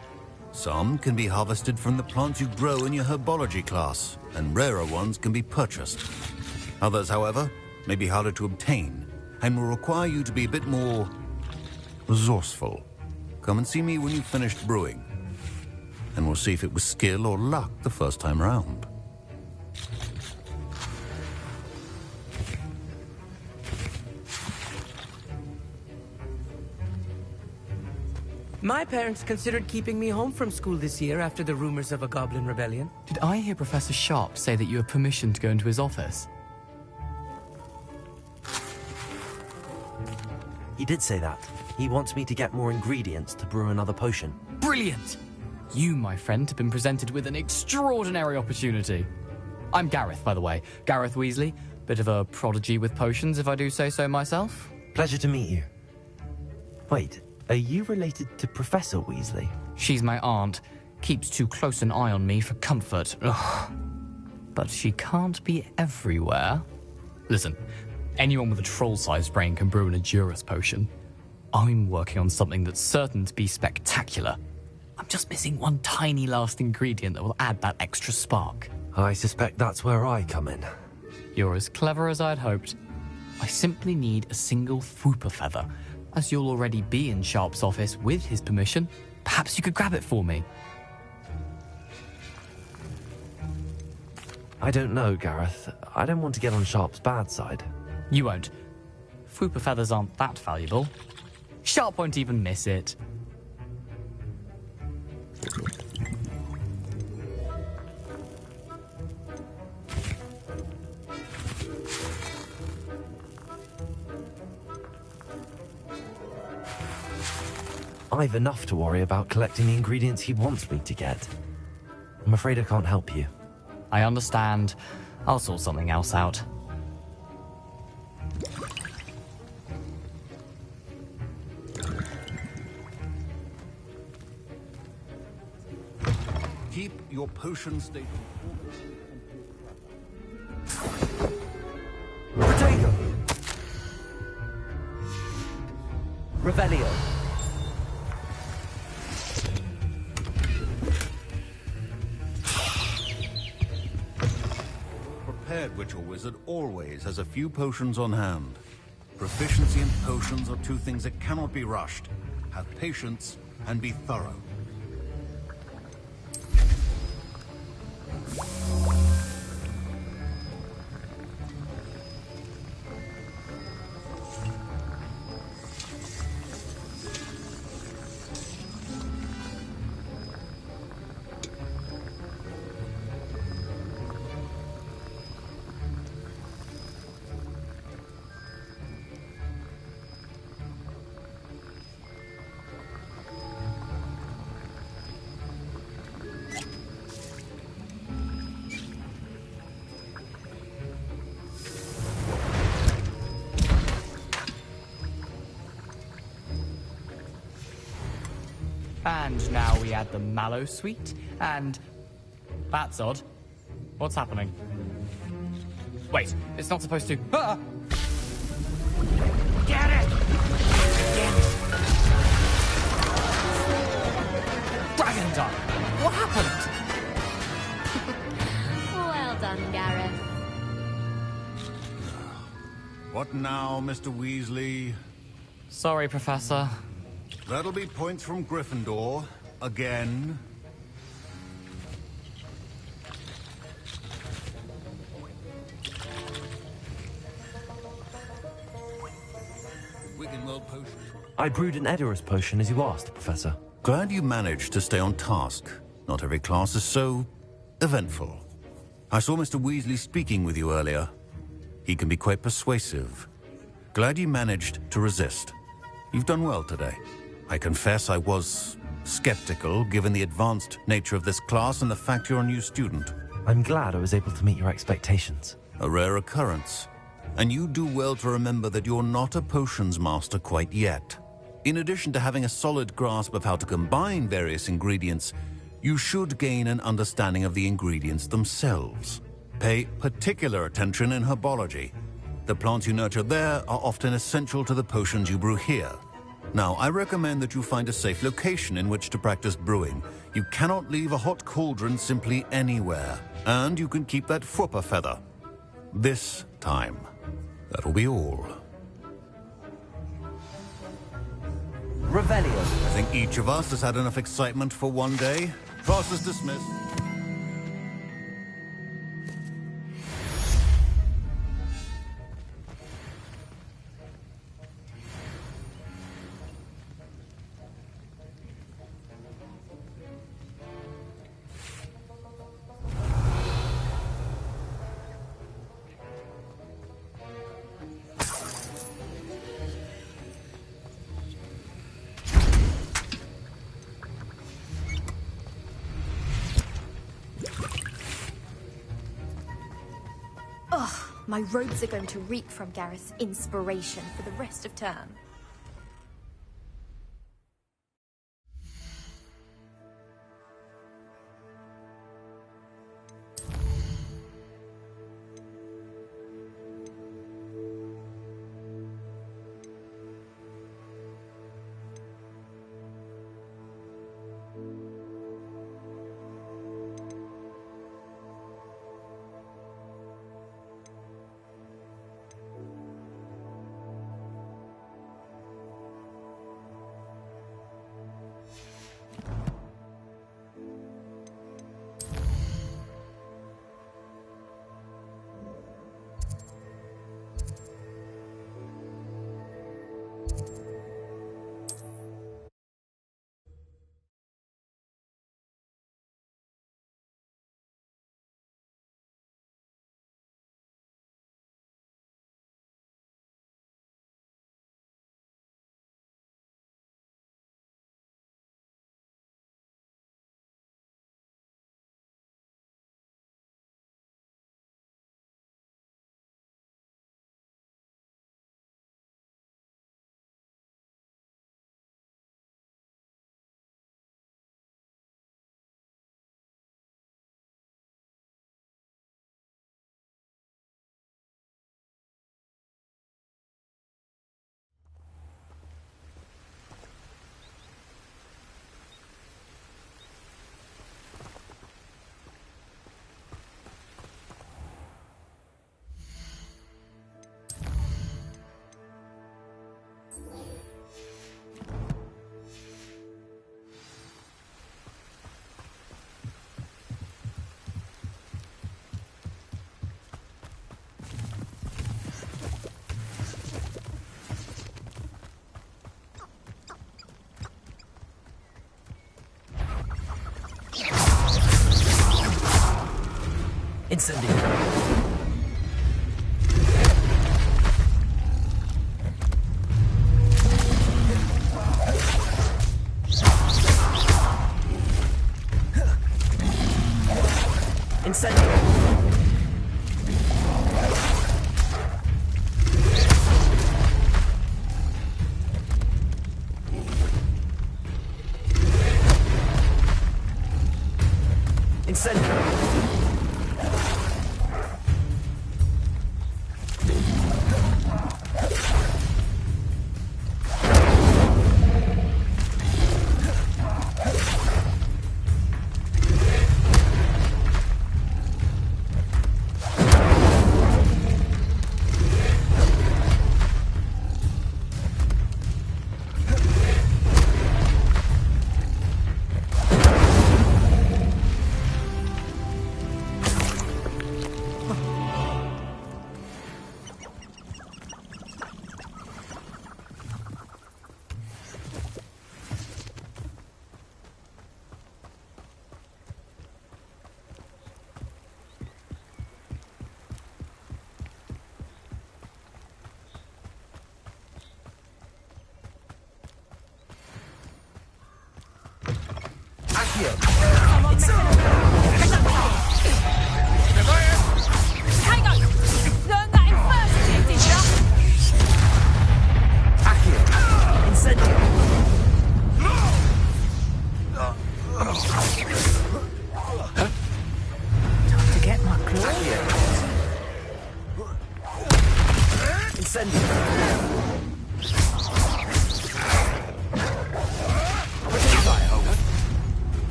Some can be harvested from the plants you grow in your herbology class, and rarer ones can be purchased. Others, however, may be harder to obtain, and will require you to be a bit more resourceful. Come and see me when you've finished brewing, and we'll see if it was skill or luck the first time round. My parents considered keeping me home from school this year after the rumors of a goblin rebellion. Did I hear Professor Sharp say that you have permission to go into his office? He did say that. He wants me to get more ingredients to brew another potion. Brilliant! You, my friend, have been presented with an extraordinary opportunity. I'm Gareth, by the way. Gareth Weasley. Bit of a prodigy with potions, if I do say so myself. Pleasure to meet you. Wait, are you related to Professor Weasley? She's my aunt. Keeps too close an eye on me for comfort. Ugh. But she can't be everywhere. Listen, anyone with a troll-sized brain can brew an Edurus potion. I'm working on something that's certain to be spectacular. I'm just missing one tiny last ingredient that will add that extra spark. I suspect that's where I come in. You're as clever as I'd hoped. I simply need a single Fwooper feather. As you'll already be in Sharp's office with his permission, perhaps you could grab it for me. I don't know, Gareth. I don't want to get on Sharp's bad side. You won't. Fwooper feathers aren't that valuable. Sharp won't even miss it. I've enough to worry about collecting the ingredients he wants me to get. I'm afraid I can't help you. I understand. I'll sort something else out. Keep your potion state. Protego! Revelio. Prepared witch or wizard always has a few potions on hand. Proficiency in potions are two things that cannot be rushed. Have patience and be thorough. And now we add the mallow sweet, and... That's odd. What's happening? Wait, it's not supposed to... Ah! Get it! Dragon Dog! What happened? Well done, Gareth. What now, Mr. Weasley? Sorry, Professor. That'll be points from Gryffindor. Again. Wiggenweld potion. I brewed an Edurus potion as you asked, Professor. Glad you managed to stay on task. Not every class is so eventful. I saw Mr. Weasley speaking with you earlier. He can be quite persuasive. Glad you managed to resist. You've done well today. I confess I was skeptical, given the advanced nature of this class and the fact you're a new student. I'm glad I was able to meet your expectations. A rare occurrence. And you do well to remember that you're not a potions master quite yet. In addition to having a solid grasp of how to combine various ingredients, you should gain an understanding of the ingredients themselves. Pay particular attention in herbology. The plants you nurture there are often essential to the potions you brew here. Now, I recommend that you find a safe location in which to practice brewing. You cannot leave a hot cauldron simply anywhere. And you can keep that Fwooper feather. This time. That'll be all. Revelio. I think each of us has had enough excitement for one day. Class is dismissed. My robes are going to reek from Gareth's inspiration for the rest of term. Incendio. Incendio. Incendio. Incendio.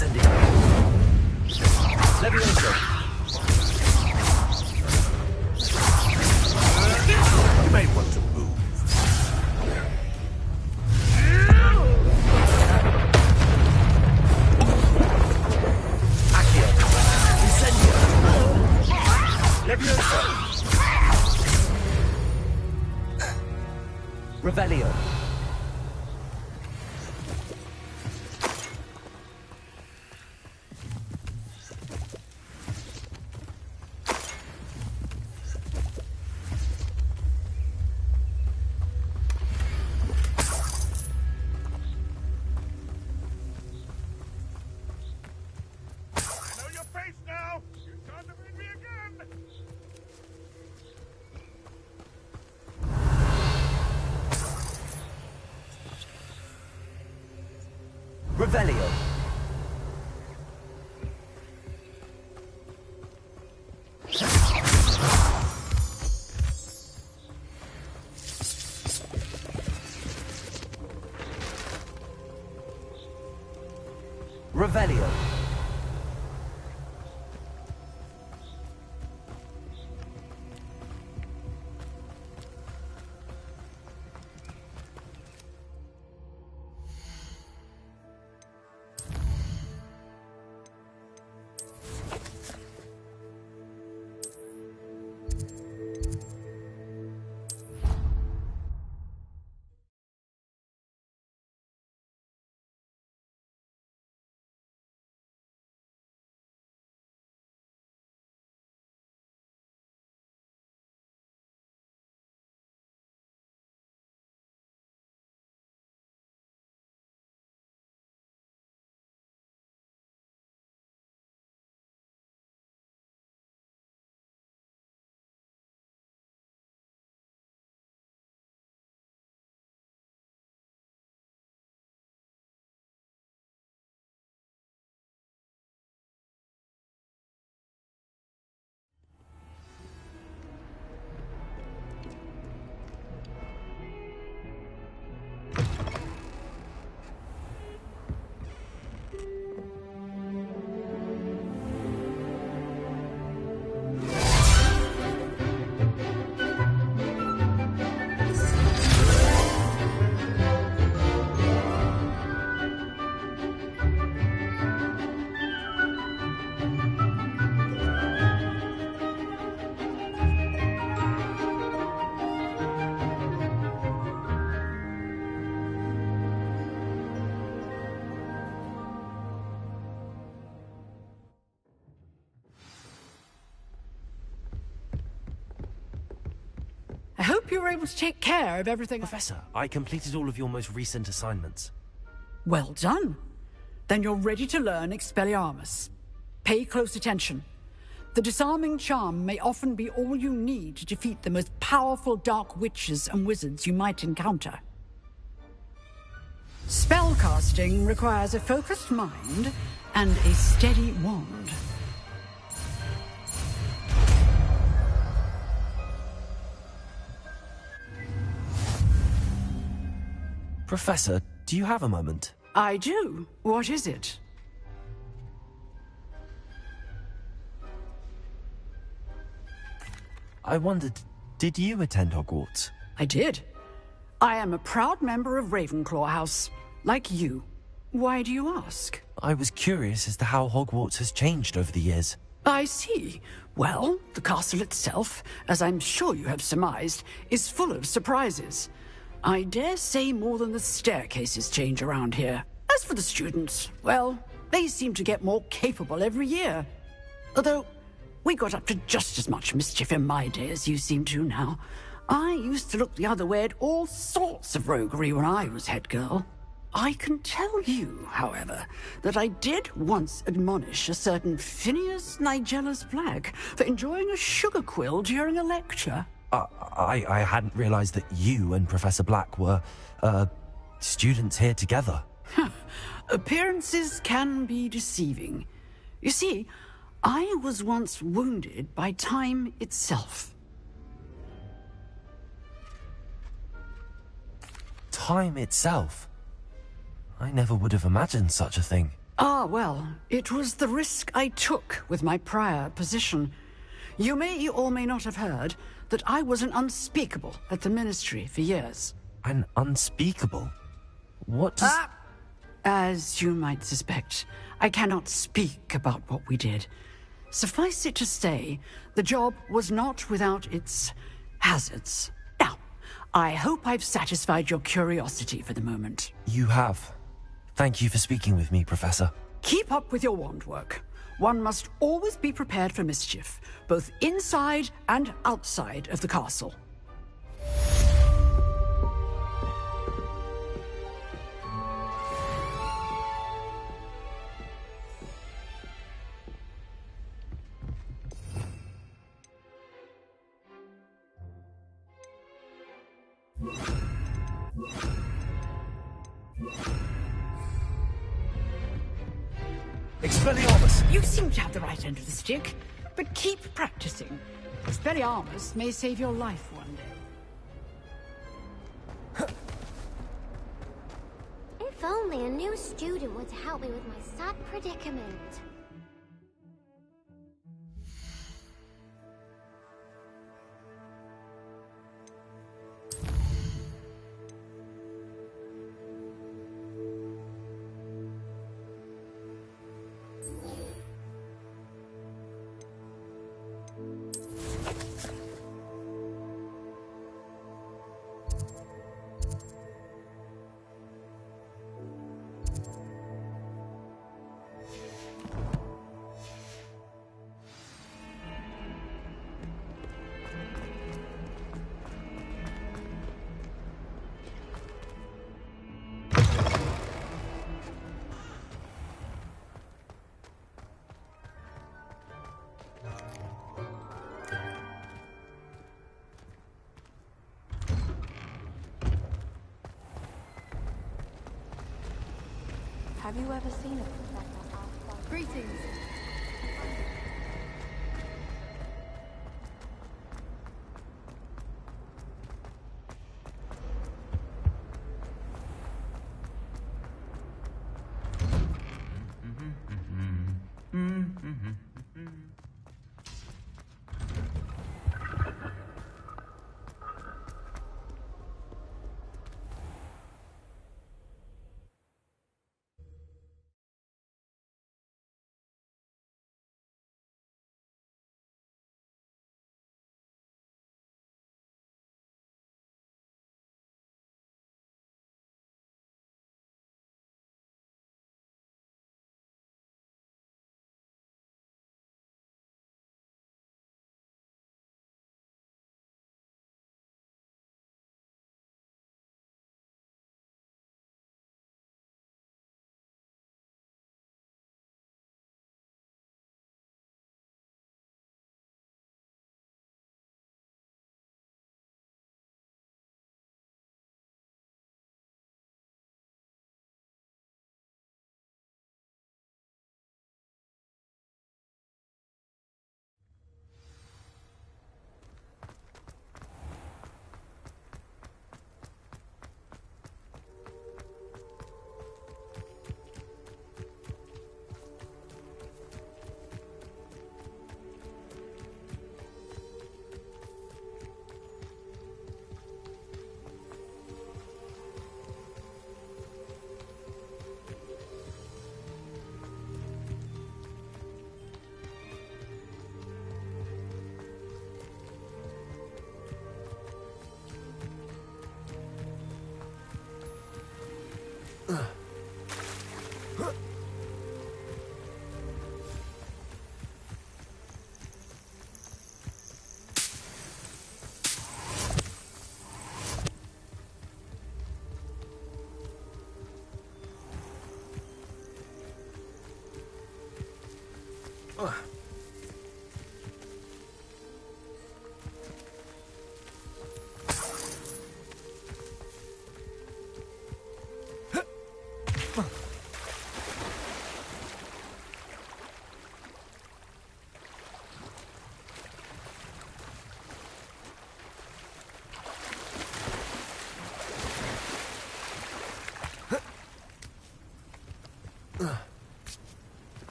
Incendio. Levioso. You may want to move. Accio. Incendio. Levioso. Revelio. Revelio. Revelio. I hope you were able to take care of everything. Professor, I completed all of your most recent assignments. Well done. Then you're ready to learn Expelliarmus. Pay close attention. The disarming charm may often be all you need to defeat the most powerful dark witches and wizards you might encounter. Spellcasting requires a focused mind and a steady wand. Professor, do you have a moment? I do. What is it? I wondered, did you attend Hogwarts? I did. I am a proud member of Ravenclaw House, like you. Why do you ask? I was curious as to how Hogwarts has changed over the years. I see. Well, the castle itself, as I'm sure you have surmised, is full of surprises. I dare say more than the staircases change around here. As for the students, well, they seem to get more capable every year. Although, we got up to just as much mischief in my day as you seem to now. I used to look the other way at all sorts of roguery when I was head girl. I can tell you, however, that I did once admonish a certain Phineas Nigellus Black for enjoying a sugar quill during a lecture. I hadn't realized that you and Professor Black were, students here together. Appearances can be deceiving. You see, I was once wounded by time itself. Time itself? I never would have imagined such a thing. Ah, well, it was the risk I took with my prior position. You may or may not have heard that I was an unspeakable at the Ministry for years. An unspeakable? What does... As you might suspect, I cannot speak about what we did. Suffice it to say, the job was not without its hazards. Now, I hope I've satisfied your curiosity for the moment. You have. Thank you for speaking with me, Professor. Keep up with your wand work. One must always be prepared for mischief, both inside and outside of the castle. Expelliarmus! You seem to have the right end of the stick, but keep practicing. Expelliarmus may save your life one day. If only a new student were to help me with my sad predicament. Have you ever seen a professor outside? Greetings.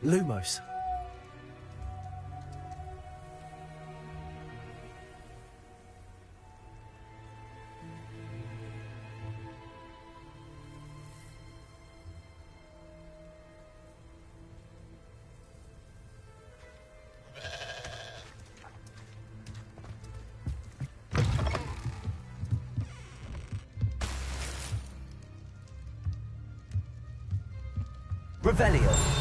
Lumos. Revelio.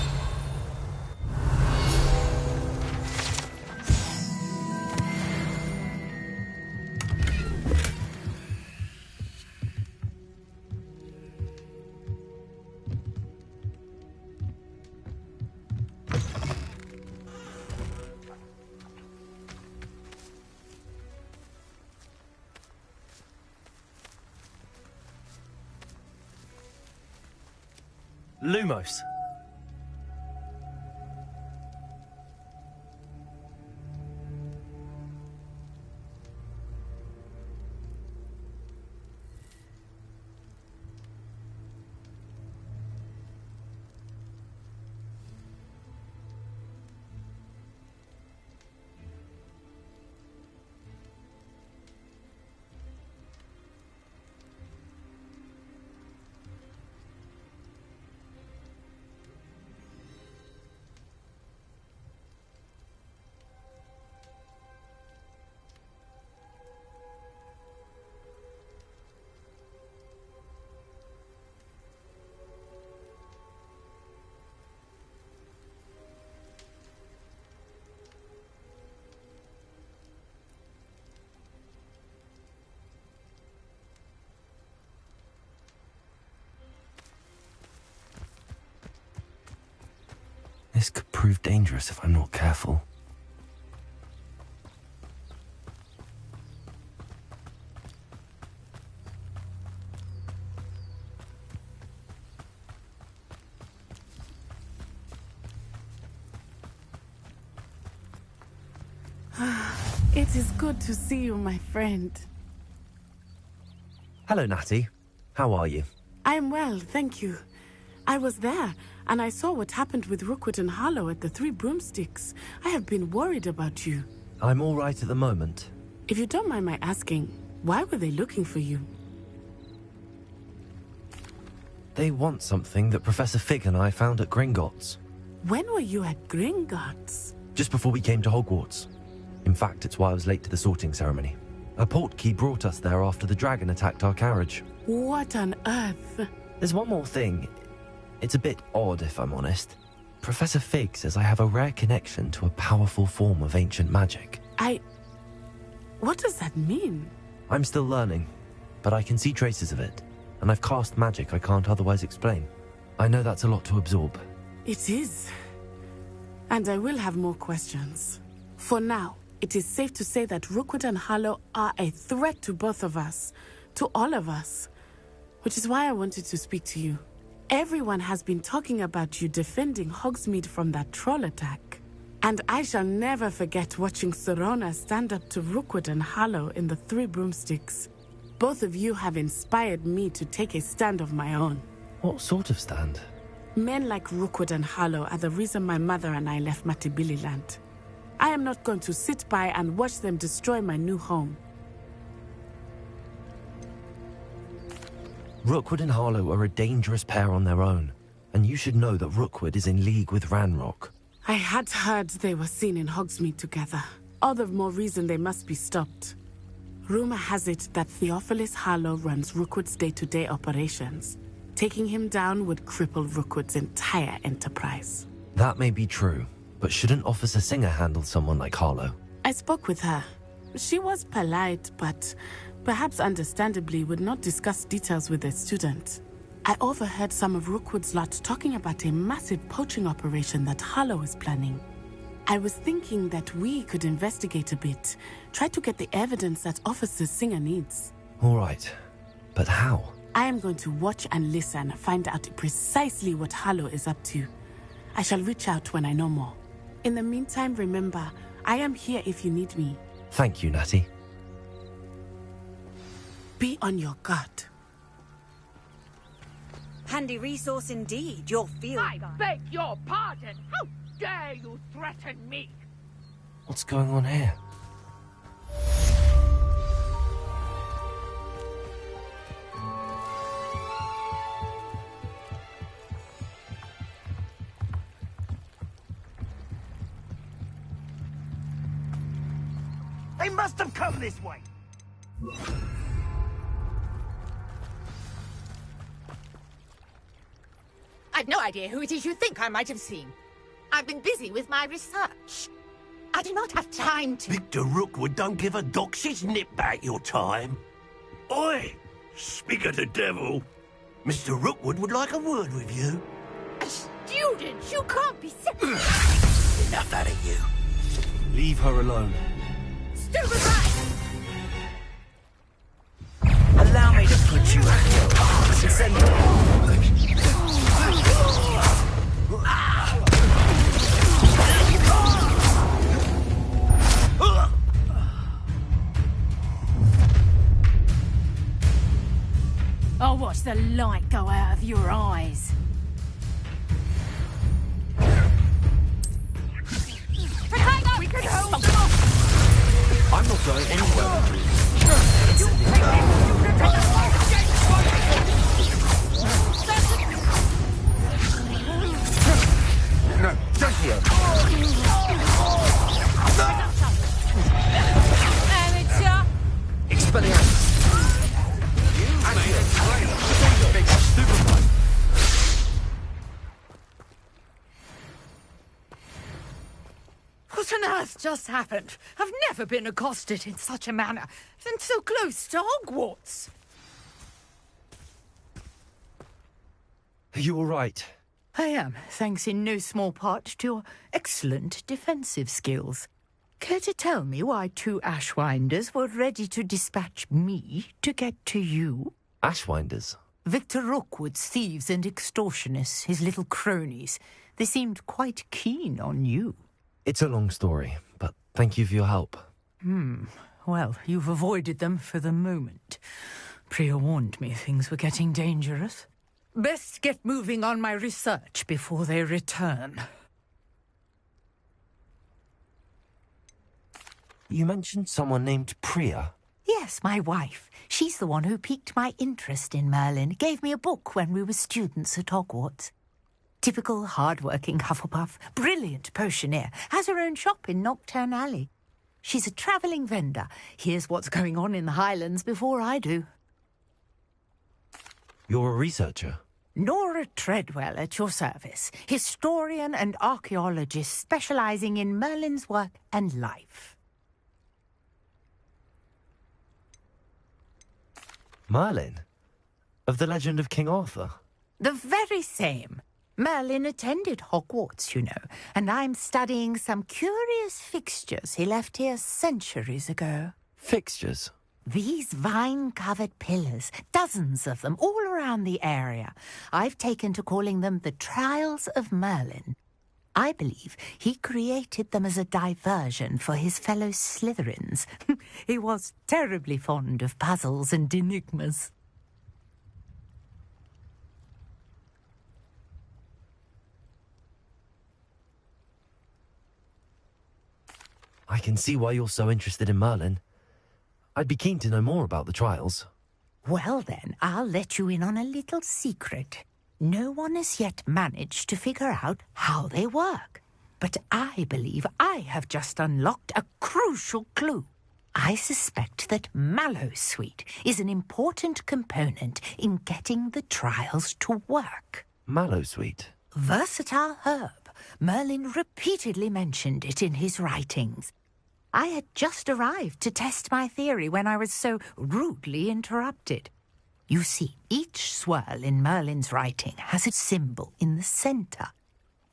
Lumos. This could prove dangerous if I'm not careful. It is good to see you, my friend. Hello, Natty. How are you? I am well, thank you. I was there, and I saw what happened with Rookwood and Harlow at the Three Broomsticks. I have been worried about you. I'm all right at the moment. If you don't mind my asking, why were they looking for you? They want something that Professor Fig and I found at Gringotts. When were you at Gringotts? Just before we came to Hogwarts. In fact, it's why I was late to the sorting ceremony. A portkey brought us there after the dragon attacked our carriage. What on earth? There's one more thing. It's a bit odd, if I'm honest. Professor Fig says I have a rare connection to a powerful form of ancient magic. What does that mean? I'm still learning, but I can see traces of it, and I've cast magic I can't otherwise explain. I know that's a lot to absorb. It is. And I will have more questions. For now, it is safe to say that Rookwood and Harlow are a threat to both of us, to all of us. Which is why I wanted to speak to you. Everyone has been talking about you defending Hogsmeade from that troll attack. And I shall never forget watching Serona stand up to Rookwood and Harlow in the Three Broomsticks. Both of you have inspired me to take a stand of my own. What sort of stand? Men like Rookwood and Harlow are the reason my mother and I left Matabeleland. I am not going to sit by and watch them destroy my new home. Rookwood and Harlow are a dangerous pair on their own, and you should know that Rookwood is in league with Ranrock. I had heard they were seen in Hogsmeade together. All the more reason they must be stopped. Rumor has it that Theophilus Harlow runs Rookwood's day-to-day operations. Taking him down would cripple Rookwood's entire enterprise. That may be true, but shouldn't Officer Singer handle someone like Harlow? I spoke with her. She was polite, but perhaps understandably would not discuss details with a student. I overheard some of Rookwood's lot talking about a massive poaching operation that Harlow is planning. I was thinking that we could investigate a bit, try to get the evidence that Officer Singer needs. All right, but how? I am going to watch and listen, find out precisely what Harlow is up to. I shall reach out when I know more. In the meantime, remember, I am here if you need me. Thank you, Natty. Be on your guard. Handy resource indeed, your field I beg your pardon! How dare you threaten me? What's going on here? They must have come this way. I've no idea who it is you think I might have seen. I've been busy with my research. I do not have time to... Victor Rookwood don't give a doxy's nip back your time. Oi! Speak of the devil. Mr. Rookwood would like a word with you. A student? You can't be... Enough out of you. Leave her alone. Stupid rat! Allow me to put you out your heart and send I'll watch the light go out of your eyes. We can hold them off! I'm not going anywhere. No, don't here. Amateur! Expelliarmus. What on earth just happened? I've never been accosted in such a manner, and so close to Hogwarts. Are you all right? I am, thanks in no small part to your excellent defensive skills. Care to tell me why two Ashwinders were ready to dispatch me to get to you? Ashwinders? Victor Rookwood's thieves and extortionists, his little cronies. They seemed quite keen on you. It's a long story, but thank you for your help. Well, you've avoided them for the moment. Priya warned me things were getting dangerous. Best get moving on my research before they return. You mentioned someone named Priya. Yes, my wife. She's the one who piqued my interest in Merlin. Gave me a book when we were students at Hogwarts. Typical hard-working Hufflepuff, brilliant potioneer, has her own shop in Knockturn Alley. She's a travelling vendor. Hears what's going on in the Highlands before I do. You're a researcher? Nora Treadwell at your service, historian and archaeologist specialising in Merlin's work and life. Merlin? Of the legend of King Arthur? The very same. Merlin attended Hogwarts, you know, and I'm studying some curious fixtures he left here centuries ago. Fixtures? These vine-covered pillars, dozens of them, all around the area. I've taken to calling them the Trials of Merlin. I believe he created them as a diversion for his fellow Slytherins. He was terribly fond of puzzles and enigmas. I can see why you're so interested in Merlin. I'd be keen to know more about the trials. Well then, I'll let you in on a little secret. No one has yet managed to figure out how they work. But I believe I have just unlocked a crucial clue. I suspect that Mallowsweet is an important component in getting the trials to work. Mallowsweet? Versatile herb. Merlin repeatedly mentioned it in his writings. I had just arrived to test my theory when I was so rudely interrupted. You see, each swirl in Merlin's writing has a symbol in the centre.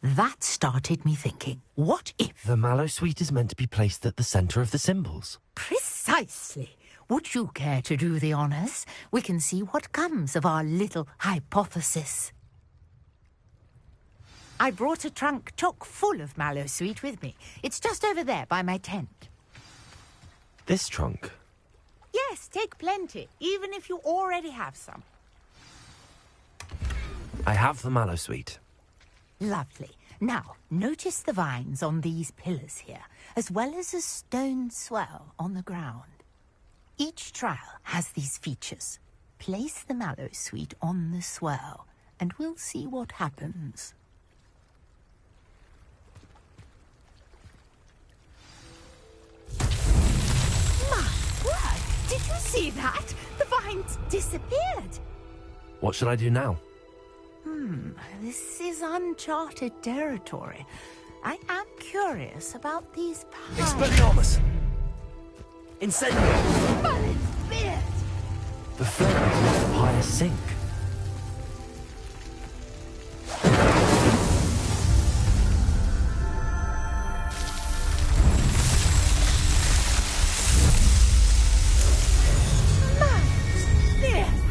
That started me thinking, what if... The Mallowsweet is meant to be placed at the centre of the symbols. Precisely. Would you care to do the honours? We can see what comes of our little hypothesis. I brought a trunk chock full of Mallowsweet with me. It's just over there by my tent. This trunk? Yes, take plenty, even if you already have some. I have the Mallowsweet. Lovely. Now, notice the vines on these pillars here, as well as a stone swell on the ground. Each trial has these features. Place the Mallowsweet on the swell, and we'll see what happens. Did you see that? The vines disappeared. What should I do now? This is uncharted territory. I am curious about these piles. Expelliarmus! Incendio! Merlin's beard! The flame makes the pyre sink.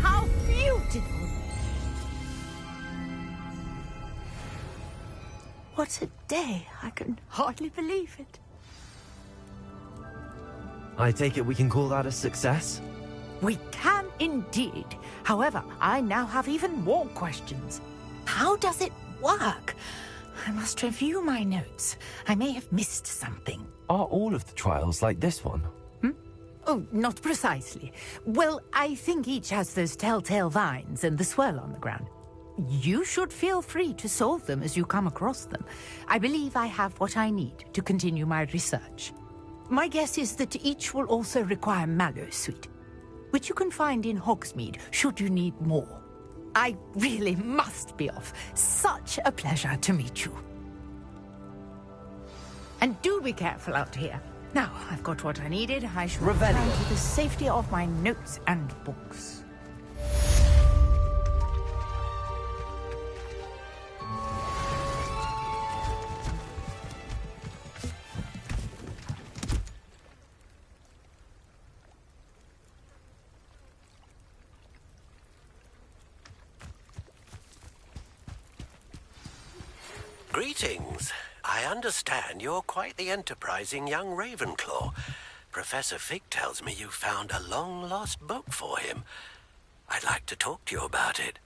How beautiful! What a day! I can hardly believe it. I take it we can call that a success? We can indeed. However, I now have even more questions. How does it work? I must review my notes. I may have missed something. Are all of the trials like this one? Oh, not precisely. Well, I think each has those telltale vines and the swirl on the ground. You should feel free to solve them as you come across them. I believe I have what I need to continue my research. My guess is that each will also require Mallowsweet, which you can find in Hogsmeade should you need more. I really must be off. Such a pleasure to meet you. And do be careful out here. Now, I've got what I needed. I shall return to the safety of my notes and books. Greetings. I understand you're quite the enterprising young Ravenclaw. Professor Fig tells me you found a long-lost book for him. I'd like to talk to you about it.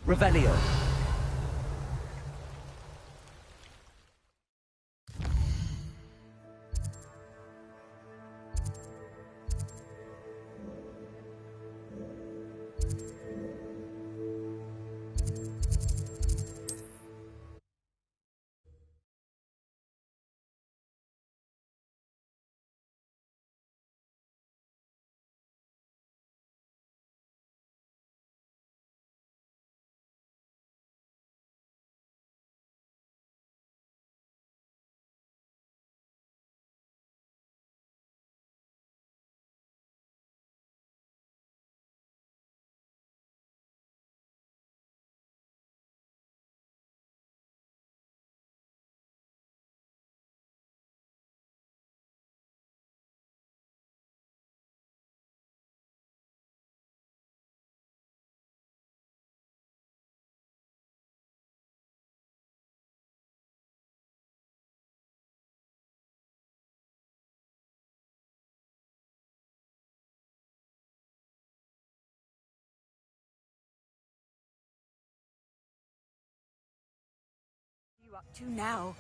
Revelio. You up to now?